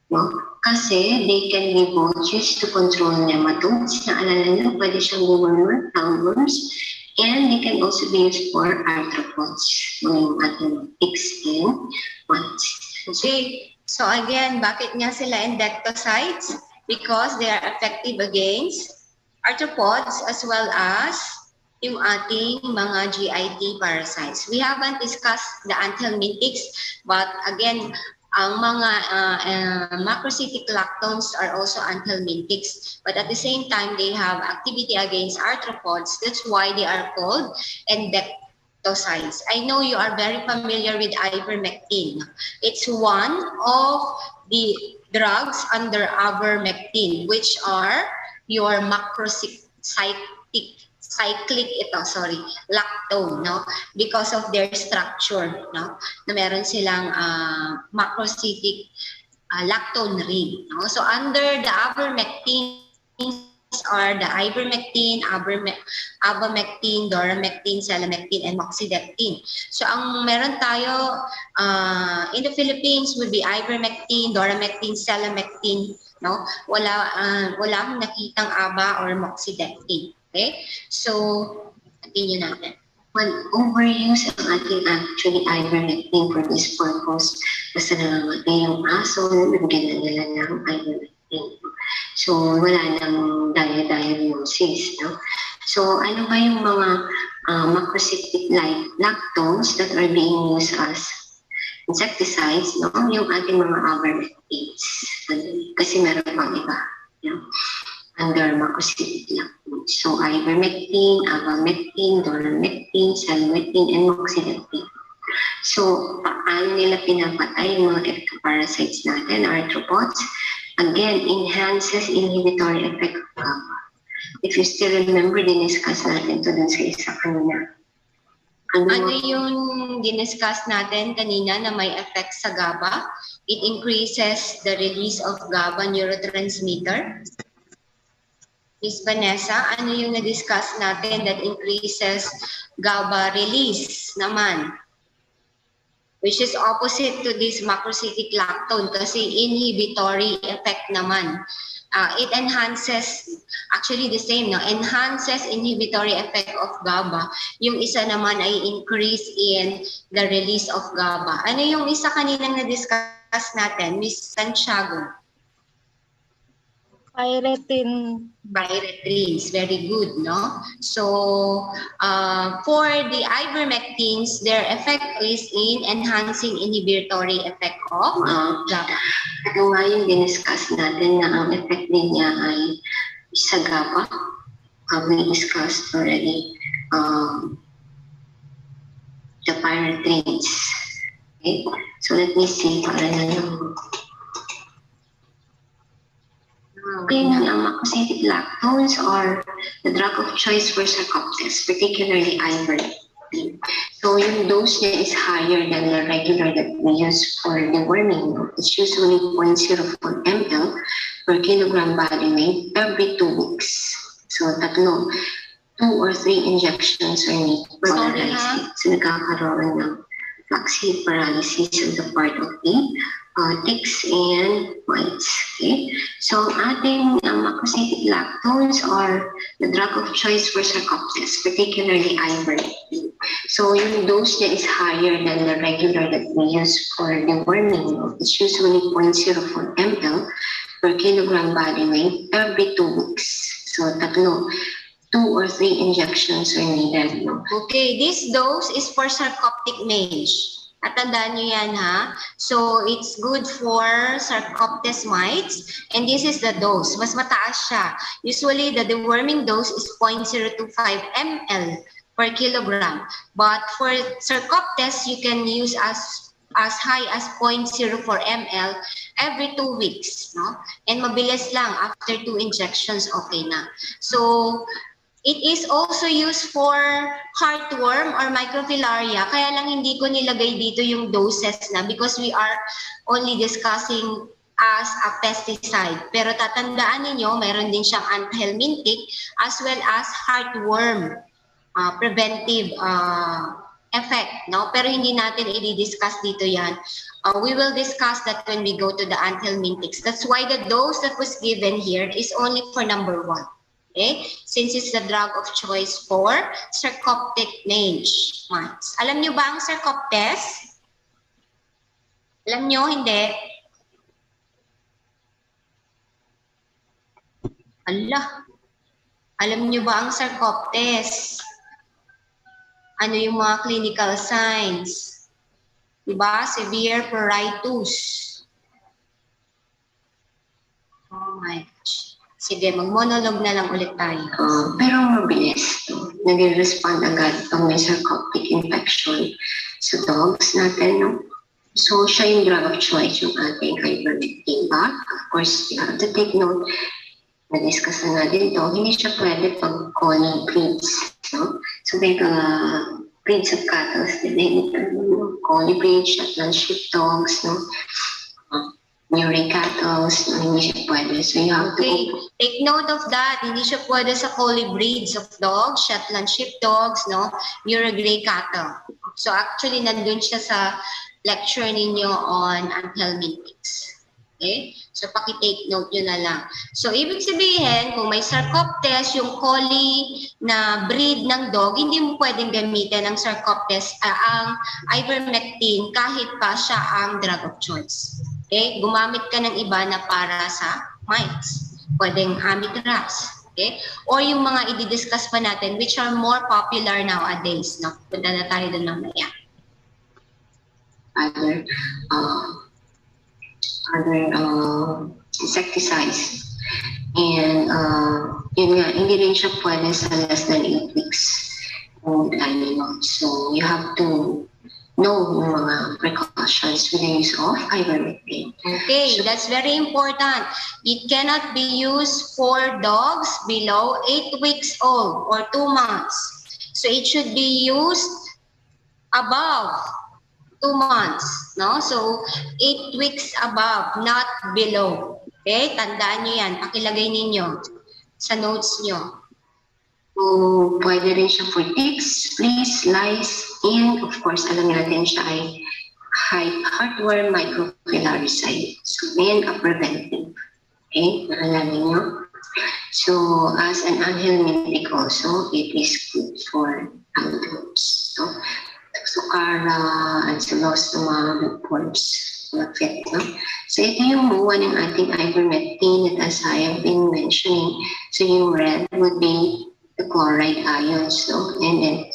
[SPEAKER 1] No? Kasi they can be both used to control nematodes. Naalala nyo, pwede siyang gumamit, roundworms, and they can also be used for arthropods, yung ating pigs and mites.
[SPEAKER 3] Okay, so again, bakit nga sila insecticides? Because they are effective against arthropods as well as yung ating mga GIT parasites. We haven't discussed the anthelmintics, but again, ang mga macrocytic lactones are also anthelmintics, but at the same time, they have activity against arthropods. That's why they are called endectocides. I know you are very familiar with ivermectin. It's one of the drugs under ivermectin, which are your lactone, no? Because of their structure, no? Na meron silang macrocytic lactone ring, no? So under the ivermectins are the ivermectin, abamectin, doramectin, selamectin, and moxidectin. So ang meron tayo in the Philippines would be ivermectin, doramectin, selamectin, no? Wala akong nakitang aba or moxidectin. Okay? So, continue natin.
[SPEAKER 1] Well, overuse ang ating actually ivermectin for this purpose. Basta nangangatay yung aso, nabigyan na nila ng ivermectin. So, wala nang diagnosis, no? So, ano ba yung mga macrocytic lactones that are being used as insecticides, no? Yung ating mga ivermectins. Kasi meron pang iba, no? Under macrocytic lactone. So, ivermectin, abamectin, doramectin, selamectin, and moxidectin. So, paano nila pinapatay yung mga ectoparasites natin, arthropods? Again, enhances inhibitory effect of GABA. If you still remember, diniscuss natin ito dun sa isa kanina.
[SPEAKER 3] Ano yung diniscuss natin kanina na may effect sa GABA? It increases the release of GABA neurotransmitter. Miss Vanessa, ano yung na-discuss natin that increases GABA release naman? Which is opposite to this macrocytic lactone kasi inhibitory effect naman. It enhances, actually the same, no? Enhances inhibitory effect of GABA. Yung isa naman ay increase in the release of GABA. Ano yung isa kaninang na-discuss natin, Miss Santiago? Pyretrins, very good, no? So, for the ivermectins, their effect is in enhancing inhibitory effect of GABA.
[SPEAKER 1] Ito nga yung diniscuss natin na ang effect din niya ay sa GABA. We discussed already the pyretrins. Okay? So, let me see para na yung macrocytic lactones are the drug of choice for sarcoptes, particularly ivermectin. So yung dose niya is higher than the regular that we use for deworming. It's usually 0.04 ml per kilogram body weight every 2 weeks. So 2 or 3 injections are needed for paralysis. So nagkakaroon ng flaccid paralysis on the part of the ticks and mites. Okay? So, ating macrocytic lactones are the drug of choice for sarcoptes, particularly ivermectin. So, yung dose niya is higher than the regular that we use for deworming. It's usually 0.04 ml per kilogram body weight every 2 weeks. So, 2 or 3 injections are needed.
[SPEAKER 3] Okay, this dose is for sarcoptic mange. At tandaan nyo yan, ha? So, it's good for sarcoptes mites. And this is the dose. Mas mataas siya. Usually, the deworming dose is 0.025 ml per kilogram. But for sarcoptes, you can use as high as 0.04 ml every 2 weeks. No? And mabilis lang. After 2 injections, okay na. So, it is also used for heartworm or microfilaria. Kaya lang hindi ko nilagay dito yung doses na because we are only discussing as a pesticide. Pero tatandaan ninyo, mayroon din siyang anthelmintic as well as heartworm preventive effect. No? Pero hindi natin i-discuss dito yan. We will discuss that when we go to the anthelmintics. That's why the dose that was given here is only for number 1. Okay? Since it's the drug of choice for sarcoptic mange mites. Alam nyo ba ang sarcoptes? Alam nyo, hindi? Ala. Alam nyo ba ang sarcoptes? Ano yung mga clinical signs? Diba? Severe pruritus. Oh my gosh. Sige, mag-monologue na lang ulit tayo.
[SPEAKER 1] Pero mabilis. No? Nag-respond agad pag may sarcoptic infection sa dogs natin. No? So, siya yung drug of choice, yung ating ivermectin. But, of course, you have to take note, na-discuss na natin to, hindi siya pwede pag collie breeds. No? So, like, breeds of cattle, collie breeds, Shetland sheepdogs, no? Murray cattle, no? Hindi siya pwede. So, you have
[SPEAKER 3] Okay,
[SPEAKER 1] to...
[SPEAKER 3] take note of that. Hindi siya pwede sa collie breeds of dogs, Shetland sheepdogs, no? Murray cattle. So actually, nandun siya sa lecture ninyo on anthelmintics. Okay? So paki-take note nyo na lang. So ibig sabihin, kung may sarcoptes, yung collie na breed ng dog, hindi mo pwedeng gamitin ang sarcoptes, ang ivermectin kahit pa siya ang drug of choice. Okay? Gumamit ka ng iba na para sa mites. Pwedeng amitraz. Okay? Or yung mga i-discuss pa natin which are more popular nowadays. No? Punta na tayo doon mamaya.
[SPEAKER 1] Other insecticides. And yun nga, hindi rin siya pwede sa less than 8 weeks old animal. So you have to know yung mga precautions with the use of ivermectin.
[SPEAKER 3] Okay, that's very important. It cannot be used for dogs below 8 weeks old or 2 months. So it should be used above 2 months, no? So 8 weeks above, not below. Okay, tandaan nyo yan. Pakilagay ninyo sa notes nyo.
[SPEAKER 1] So, pwede rin siya for ticks, fleas, lice, and of course, alam natin siya ay heartworm microfilariaceae. So, yan a preventive. Okay, naalala nyo? So, as an anhelmintic also, it is good for adults. So, Toxocara, Ancylostoma, bookworms, fit, no? So, ito yung buwan ng ating ivermectin that as I have been mentioning. So, yung red would be the chloride ions, no? And then,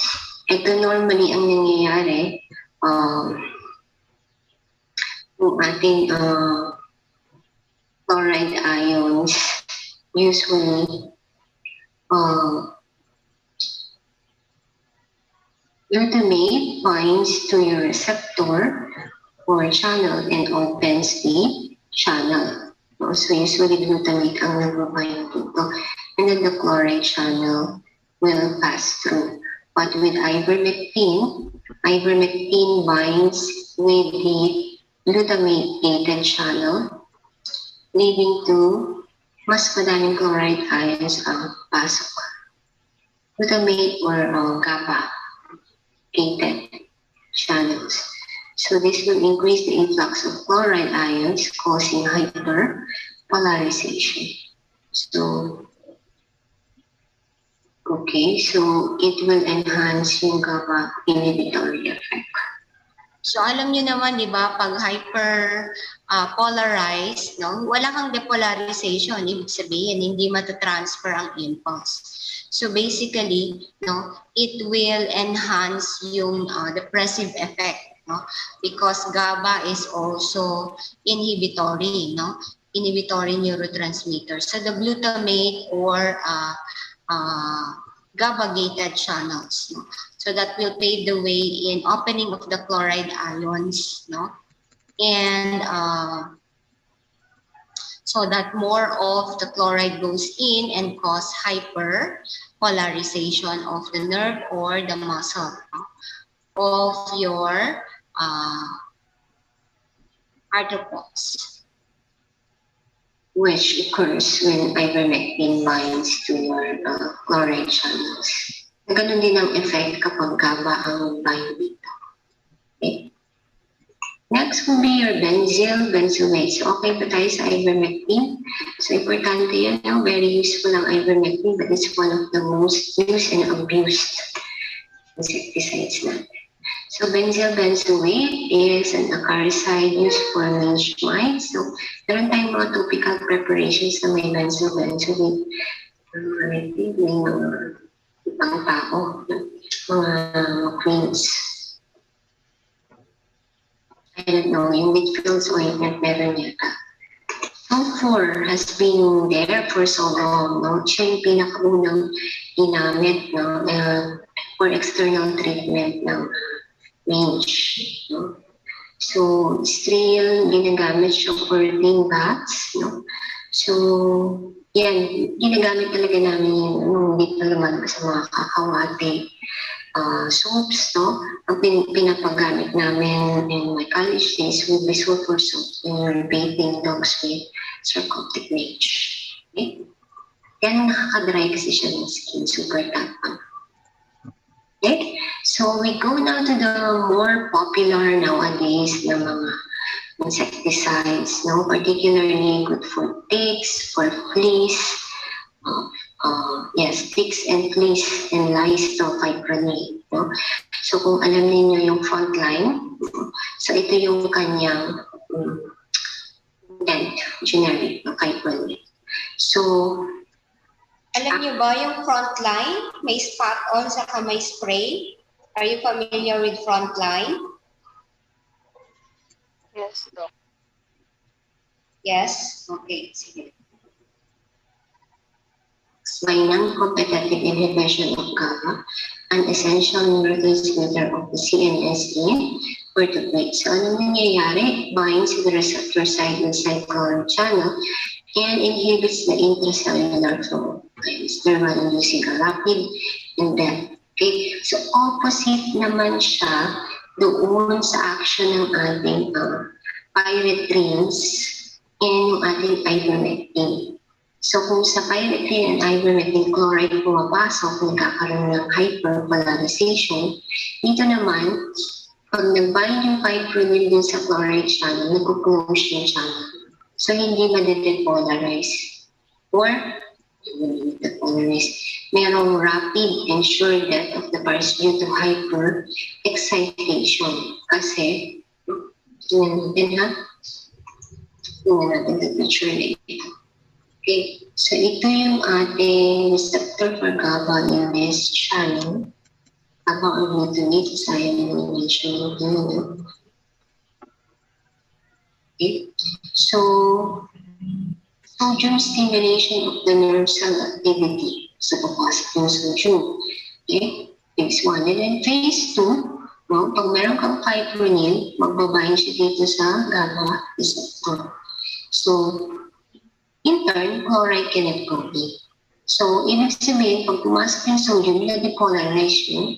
[SPEAKER 1] ito normally ang nangyayari, yung ating chloride ions usually glutamate binds to your receptor or channel and opens the channel. No? So usually glutamate ang nagbabind dito. And then the chloride channel will pass through. But with ivermectin binds with the glutamate-gated channel, leading to mas madaming chloride ions ang pasok. Glutamate or GABA-gated channels. So this will increase the influx of chloride ions, causing hyperpolarization. So, okay, so it will enhance yung GABA inhibitory effect.
[SPEAKER 3] So alam niyo naman, di ba, pag polarized, no, wala kang depolarization. Ibig sabihin, hindi matatransfer ang impulse. So basically, no, it will enhance yung depressive effect, no, because GABA is also inhibitory, no, inhibitory neurotransmitter. So the glutamate or GABA-gated channels, no? So that will pave the way in opening of the chloride ions, no? And so that more of the chloride goes in and cause hyperpolarization of the nerve or the muscle, no? Of your arthropods.
[SPEAKER 1] Which occurs when ivermectin binds to your chloride channels. Ganun din ang effect kapag GABA ang bind dito. Okay. Next will be your benzyl benzoate. So, okay pa tayo sa ivermectin? So, importante yan. No? Very useful ang ivermectin, but it's one of the most used and abused insecticides natin. So, benzyl benzoate is an acaricide used for mange mites. So, meron tayong mga topical preparations na may benzyl benzoate. May mga ibang tao. mga creams. I don't know, yung Midfield's ointment meron yata. Sulfur has been there for so long, no? Siya yung pinakaunang ginamit, no? For external treatment ng range, no? So, still ginagamit siya for clean baths, no? So, yan, ginagamit talaga namin yung dito naman sa mga kakawate soaps, no? Ang pinapagamit namin in my college days would be sulfur soap when you're bathing dogs with sarcoptic niche. Okay? Yan nakaka-dry kasi siya ng skin, super tapang. Okay? So we go now to the more popular nowadays na mga insecticides, no? Particularly good for ticks, for fleas, yes, ticks and fleas and lice to fipronil, no? So kung alam niyo yung frontline, so ito yung kanyang generic na fipronil. So,
[SPEAKER 3] Alam niyo ba yung frontline? May spot on saka may spray. Are you familiar with frontline?
[SPEAKER 4] Yes, Doc.
[SPEAKER 3] Yes? Okay, sige.
[SPEAKER 1] by non-competitive inhibition of GABA, an essential neurotransmitter of the CNS for the brain. So, ano nangyayari? Binds to the receptor side ng cycle channel and inhibits the intracellular flow. Thermal inducing a rapid and death. Okay? So, opposite naman siya doon sa action ng ating pyretrins and yung ating ivermectin. So kung sa pyretrine and ivermectin chloride pumapasok, nagkakaroon ng hyperpolarization, dito naman, pag nag-bind yung fipronil dun sa chloride channel, nag-close yung channel. So hindi ma-depolarize. Or, merong rapid and sure death of the virus due to hyper-excitation. Kasi, tingnan natin ha, tingnan natin the picture na ito. Okay, so ito yung ating receptor for GABA in this channel. GABA or glutamate, sayang yung mention yung okay, so sodium stimulation of the nerve cell activity. So, papasok yung sodium. Okay, phase 1. And then phase 2, no, pag meron kang fipronil, magbabind siya dito sa GABA receptor. So, in turn, chloride cannot go in. So, ibig sabihin, pag pumasok yung sodium, na-depolarize yung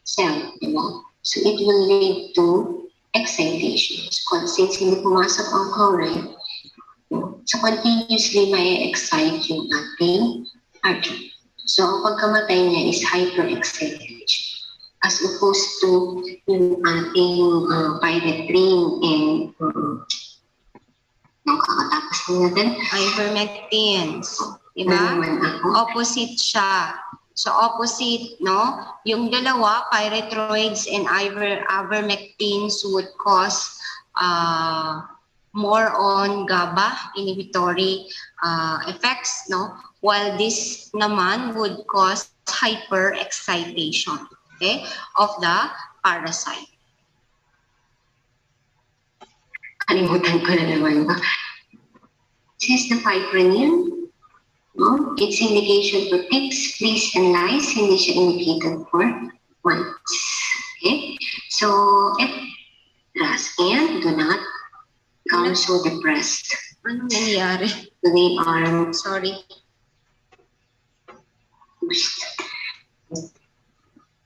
[SPEAKER 1] cell, diba? So, it will lead to excitation. So, since hindi pumasok ang chloride, so continuously may excite yung ating artery. So, ang pagkamatay niya is hyper-excitation. As opposed to yung ating pyretrine and kakatapos na natin.
[SPEAKER 3] Ivermectins. Diba? Opposite siya. So opposite, no? Yung dalawa, pyrethroids and ivermectins would cause more on GABA inhibitory effects, no? While this naman would cause hyper-excitation, okay, of the parasite.
[SPEAKER 1] Kalimutan ko na naman ba? Since the fipronil, no, its indication for ticks, fleas, and lice, hindi siya indicated for months. Okay? So, and do not become so depressed.
[SPEAKER 3] Anong nangyari?
[SPEAKER 1] They are
[SPEAKER 3] Sorry.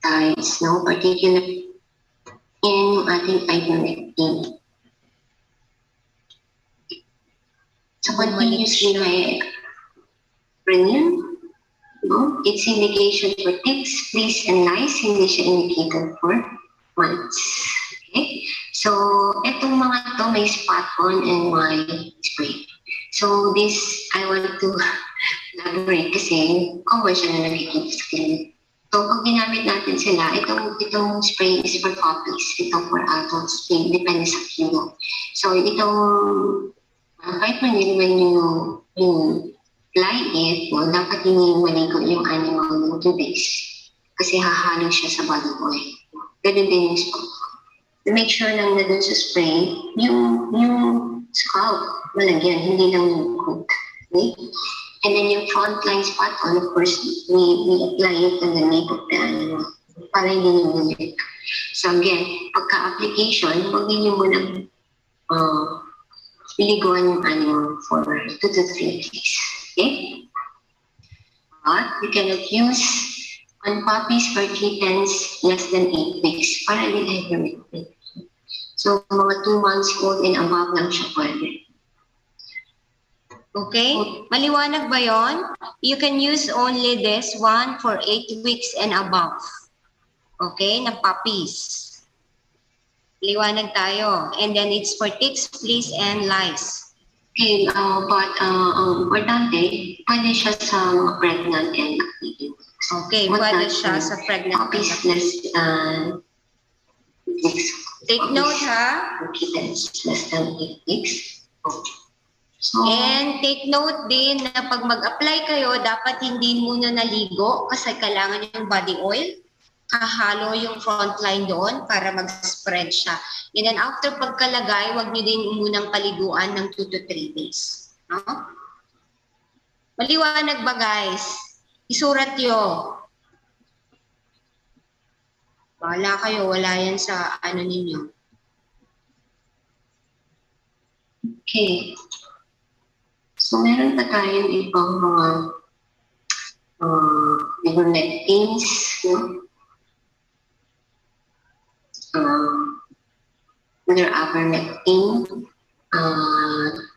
[SPEAKER 1] sides, no, particularly in ating ivermectin. So, continuously may premium, no? Its indication for ticks, fleas, and lice, hindi siya indicated for months. Okay? So, etong mga to may spot on and my spray. So, this, I want to elaborate kasi common siya na nagkikip skin. So, pag ginamit natin sila, itong spray is for puppies, itong for adults, depende sa kilo. So, itong fipronil, when you apply it, dapat hindi maligo yung animal ng 2 days. kasi hahalo siya sa body oil. Ganun din yung scalp. To make sure lang na dun sa spray, yung scalp, malagyan, hindi lang yung coat. Okay? And then yung frontline spot on, of course, we apply it on the nape of the animal para hindi nyo. So again, pagka-application, huwag niyo munang iliguan yung animal for 2 to 3 days. Okay? But you cannot use on puppies or kittens less than 8 weeks para dehydrated. So mga 2 months old and above lang siya pwede.
[SPEAKER 3] Okay? Maliwanag ba yon? You can use only this one for 8 weeks and above. Okay? Na puppies. Liwanag tayo. And then it's for ticks, fleas, and lice.
[SPEAKER 1] Okay, but importante, pwede siya sa pregnant and lactating.
[SPEAKER 3] Okay, pwede siya sa pregnant and
[SPEAKER 1] puppies
[SPEAKER 3] lactating.
[SPEAKER 1] less than 6.
[SPEAKER 3] Take note ha.
[SPEAKER 1] Kittens less than 8 weeks. So,
[SPEAKER 3] And take note din na pag mag-apply kayo, dapat hindi muna naligo kasi kailangan yung body oil. Hahalo yung frontline doon para mag-spread siya. And then after pagkalagay, wag nyo din munang paliguan ng 2 to 3 days. No? Maliwanag ba guys? Isurat nyo. Wala kayo, wala yan sa ano ninyo.
[SPEAKER 1] okay. So, meron pa tayong ibang mga ivermectins, no? Under ivermectin,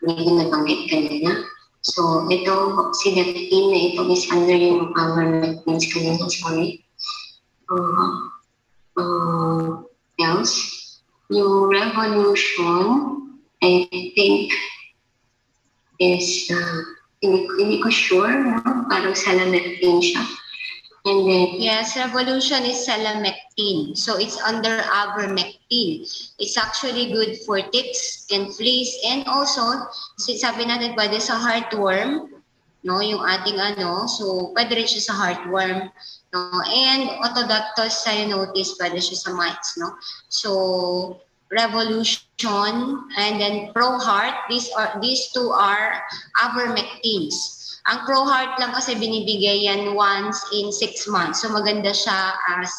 [SPEAKER 1] hindi nabanggit kanina. So, ito, oxidectin na ito is under yung ivermectins kanina, sorry. Else, yung revolution, I think, is, hindi ko sure, no? Parang salamectin siya. And then,
[SPEAKER 3] Yes, revolution is salamectin. So it's under ivermectin. It's actually good for ticks and fleas and also, sabi natin pwede sa heartworm, no, yung ating ano, so pwede rin siya sa heartworm, no, and Otodatus cyanotis, pwede siya sa mites, no. So revolution and then ProHeart, these two are ivermectins. Ang ProHeart lang kasi binibigay yan once in 6 months. So maganda siya as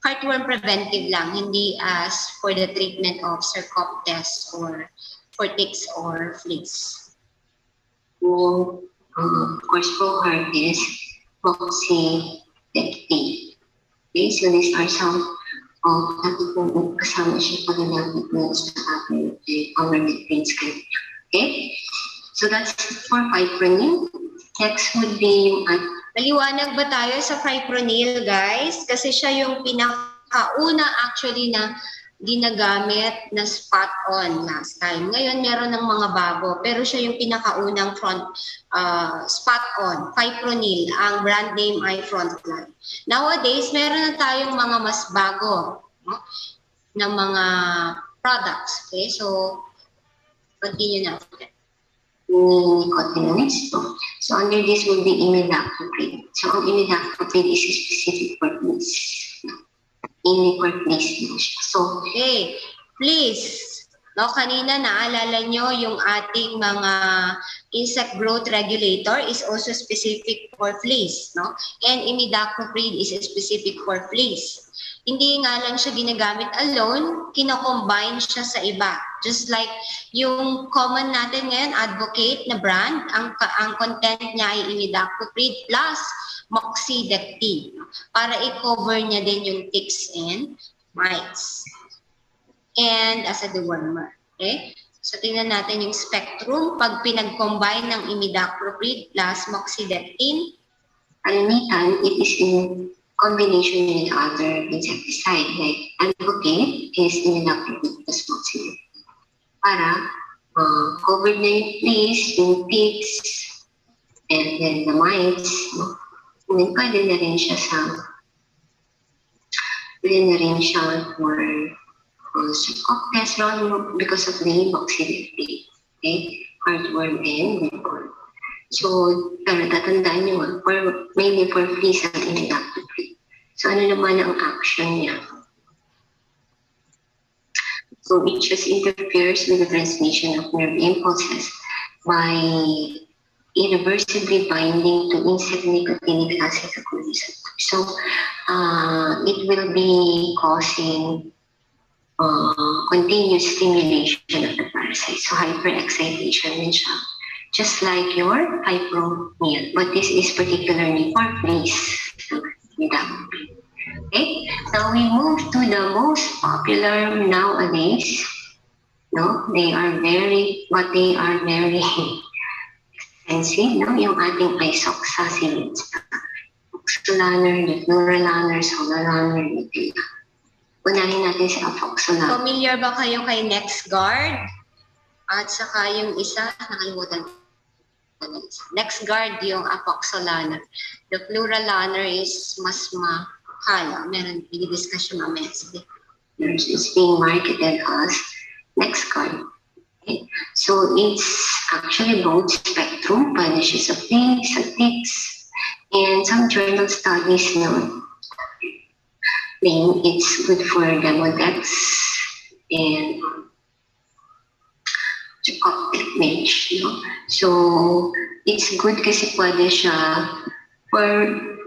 [SPEAKER 3] heartworm preventive lang, hindi as for the treatment of Sarcoptes or for ticks or fleas.
[SPEAKER 1] of course, ProHeart is oxidectin. Okay, so these are some of the kasama siya pag nagamit mo sa ivermectins kanina. Okay? So that's for fipronil. Next would be yung
[SPEAKER 3] Maliwanag ba tayo sa fipronil, guys? Kasi siya yung pinakauna actually na ginagamit na spot on last time. Ngayon meron ng mga bago, pero siya yung pinakaunang spot on, fipronil. Ang brand name ay Frontline. Nowadays, meron na tayong mga mas bago, no, na mga products. Okay, so continue na.
[SPEAKER 1] nicotinoids. So under this will be imidacloprid. So ang imidacloprid is specific for fleas. Only for fleas lang siya. So,
[SPEAKER 3] Okay, please. No, kanina naalala nyo yung ating mga insect growth regulator is also specific for fleas, no? And imidacloprid is specific for fleas. Hindi nga lang siya ginagamit alone, kino-combine siya sa iba. Just like yung common natin ngayon, Advocate na brand, ang content niya ay imidacloprid plus moxidectin, no? Para i-cover niya din yung ticks and mites. And as a dewormer. Okay? So, tingnan natin yung spectrum. Pag pinag-combine ng imidacloprid plus moxidectin,
[SPEAKER 1] kalimitan, it is in combination with other insecticide like Advocate is imidacloprid plus moxidectin. Para covered na yung fleas, yung ticks, and then the mites, no? And then pwede na rin siya for Sarcoptes because of the moxidectin, okay? Heartworm and whipworm. So, pero tatandaan nyo, mainly for fleas at imidacloprid. So ano naman ang action niya? So it just interferes with the transmission of nerve impulses by irreversibly binding to insect nicotinic acid receptor. So it will be causing continuous stimulation of the parasite. So hyperexcitation din siya. Just like your hypomel, but this is particularly for fleas. Okay, now we move to the most popular nowadays. No, they are very expensive. No, yung ating isoxazolines, oxalaner, difluralaner, solalaner, etc. Unahin natin si afoxolaner.
[SPEAKER 3] Familiar ba kayo kay NexGuard? At saka yung isa, nakalimutan ko. NexGuard yung afoxolaner. The fluralaner is mas mahal. Meron, i-discuss yung mamaya.
[SPEAKER 1] It's being marketed as NexGuard. Okay. So it's actually broad spectrum, punishes of things, ticks, and some journal studies claim it's good for demodex and optic bench. No? So it's good kasi pwede siya for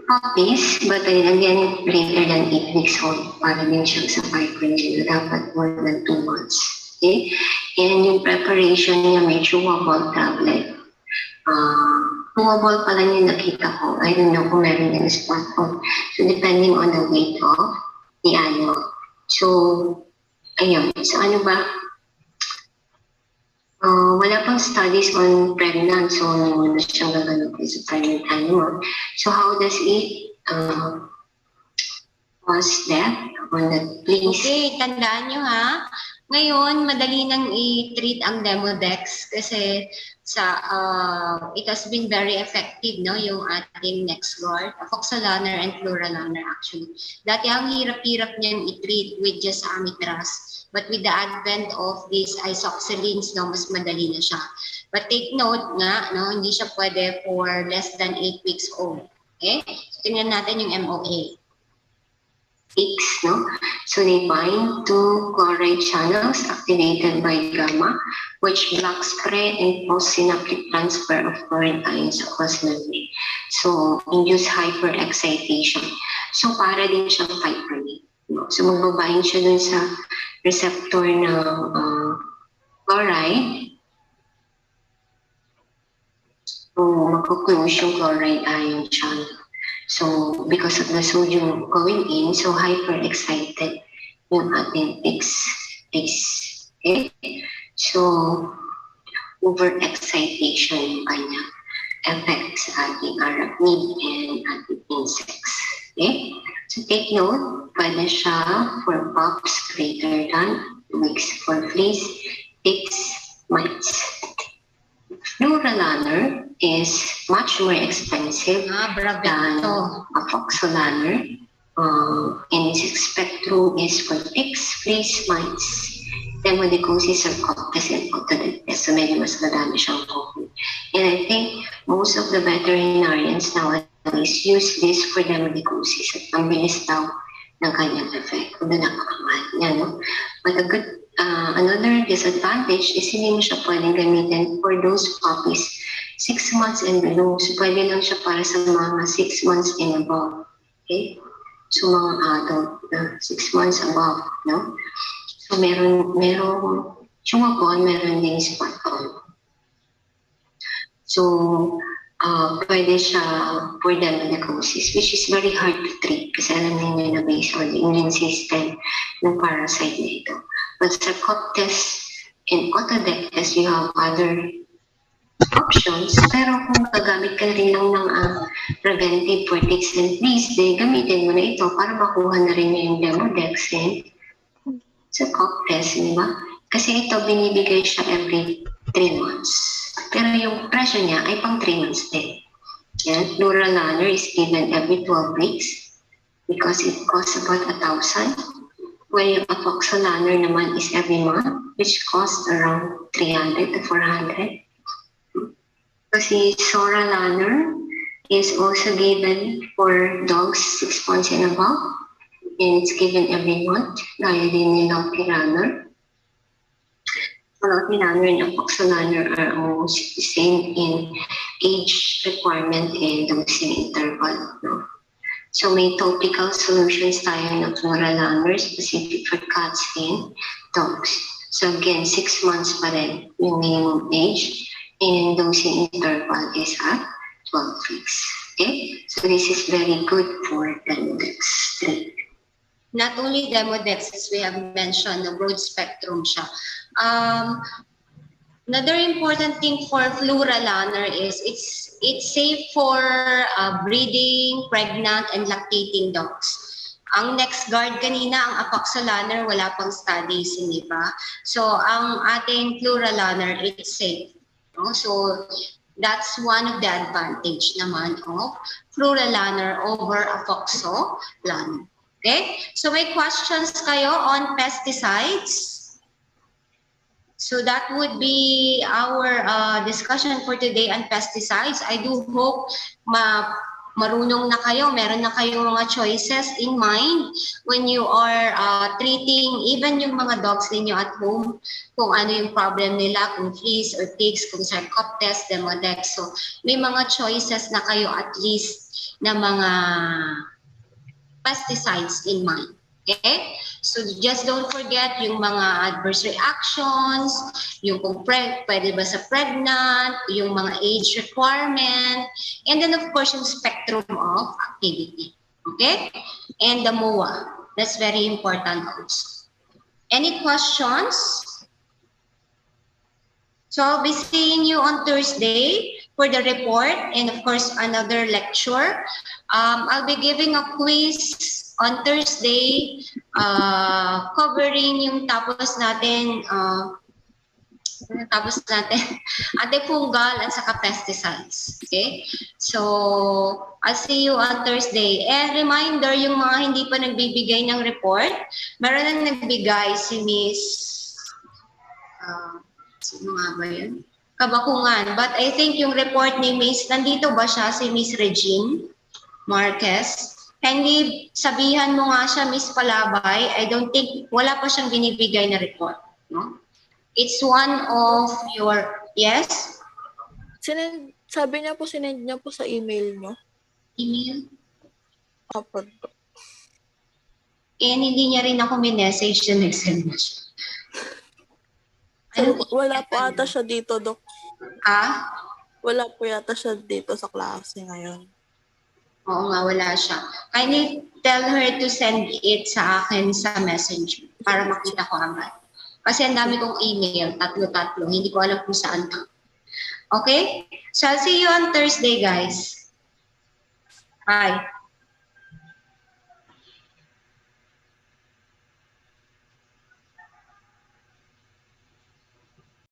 [SPEAKER 1] puppies, but again, greater than 8 weeks old, para din siya sa fibrin, dapat more than 2 months. Okay? And yung preparation niya, may chewable tablet. Chewable pala yung nakita ko. I don't know kung meron din spot on. So depending on the weight of the animal. So, ayun. So ano ba? Wala pang studies on pregnant, so wala siyang gaganap sa pregnant animal. So how does it cause death on the please?
[SPEAKER 3] Okay, tandaan nyo ha. Ngayon, madali nang i-treat ang Demodex kasi it has been very effective, no, yung ating NexGuard, afoxolaner and fluralaner actually. Dati ang hirap-hirap niyang i-treat with just amitraz. But with the advent of these isoxazolines, no, mas madali na siya. But take note nga, no, hindi siya pwede for less than 8 weeks old. Okay? So, tingnan natin yung MOA.
[SPEAKER 1] No? So they bind to chloride channels activated by gamma, which blocks pre and post-synaptic transfer of chloride ions across membrane. So induce hyperexcitation. So para din siyang fibrin. No? So magbabind siya dun sa receptor ng chloride. So magkuklose yung chloride ion channel. So, because of the sodium going in, so hyper-excited yung ating ticks. Okay? So, over-excitation yung kanya affects ating arachnid and ating insects. Okay? So, take note, pwede siya for pups greater than 2 weeks, for fleas, ticks, mites. Fluralaner is much more expensive than afoxolaner. And its spectrum is for ticks, fleas, mites, demodicosis, or coctus and autodectes. So medyo mas madami siyang copy. And I think most of the veterinarians nowadays use this for demodicosis. At ang bilis daw ng kanyang effect. Kung napakamahal niya, no? But another disadvantage is hindi mo siya pwedeng gamitin for those puppies 6 months and below. So pwede lang siya para sa mga 6 months and above. Okay? So mga adult, 6 months above, no? So meron chewable, meron din spot on. So pwede siya for demodicosis, which is very hard to treat kasi alam niyo na based on the immune system ng parasite nito. But sa coctus and autodectes, you have other options. Pero kung gagamit ka rin lang ng preventive for ticks and fleas, gamitin mo na ito para makuha na rin yung demodex sa coctus, di ba? Kasi ito, binibigay siya every 3 months. Pero yung presyo niya ay pang 3 months din. Yan, fluralaner is given every 12 weeks because it costs about 1,000. While yung afoxolaner naman is every month, which costs around 300 to 400. Kasi soralaner is also given for dogs 6 months and above, and it's given every month, gaya din ni Lucky Runner. Lucky Runner and Apoxo Runner are almost the same in age requirement and dosing interval. No? So may topical solutions tayo ng Fluralaner specific for cats and dogs. So again, 6 months pa rin yung minimum age, and dosing interval is at 12 weeks. Okay? So this is very good for Demodex 3.
[SPEAKER 3] Not only Demodex, as we have mentioned, the broad spectrum siya. Another important thing for Fluralaner is it's safe for breeding, pregnant, and lactating dogs. Ang next guard kanina, ang Apoxolaner, wala pang studies, hindi ba? So, ang ating Fluralaner, it's safe. No? So, that's one of the advantage naman of Fluralaner over Apoxolaner. Okay? So, may questions kayo on pesticides? So that would be our discussion for today on pesticides. I do hope marunong na kayo, meron na kayong mga choices in mind when you are treating even yung mga dogs ninyo at home, kung ano yung problem nila, kung fleas or ticks, kung Sarcoptes, Demodex. So may mga choices na kayo at least na mga pesticides in mind. Okay? So just don't forget yung mga adverse reactions, yung kung pwede ba sa pregnant, yung mga age requirement, and then of course yung spectrum of activity. Okay? And the MOA. That's very important also. Any questions? So I'll be seeing you on Thursday for the report and of course another lecture. I'll be giving a quiz on Thursday, covering yung tapos natin antifungal at saka pesticides. Okay? So, I'll see you on Thursday. And reminder, yung mga hindi pa nagbibigay ng report, meron nang nagbigay si Miss, sino nga ba yun? Kabakungan. But I think yung report ni Miss, nandito ba siya, si Miss Regine Marquez? Kindly sabihan mo nga siya, Miss Palabay. I don't think, wala pa siyang binibigay na report. No? It's one of your, yes?
[SPEAKER 5] Sabi niya po, sinend niya po sa email niyo.
[SPEAKER 3] Email?
[SPEAKER 5] Opo.
[SPEAKER 3] And hindi niya rin ako minessage na nag-send na siya.
[SPEAKER 5] Wala po ata siya dito, Dok. Wala po yata siya dito sa klase ngayon.
[SPEAKER 3] Oo nga, wala siya. Kindly tell her to send it sa akin sa messenger para makita ko agad. Kasi ang dami kong email, tatlo-tatlo. Hindi ko alam kung saan to. Okay? So I'll see you on Thursday, guys. Bye.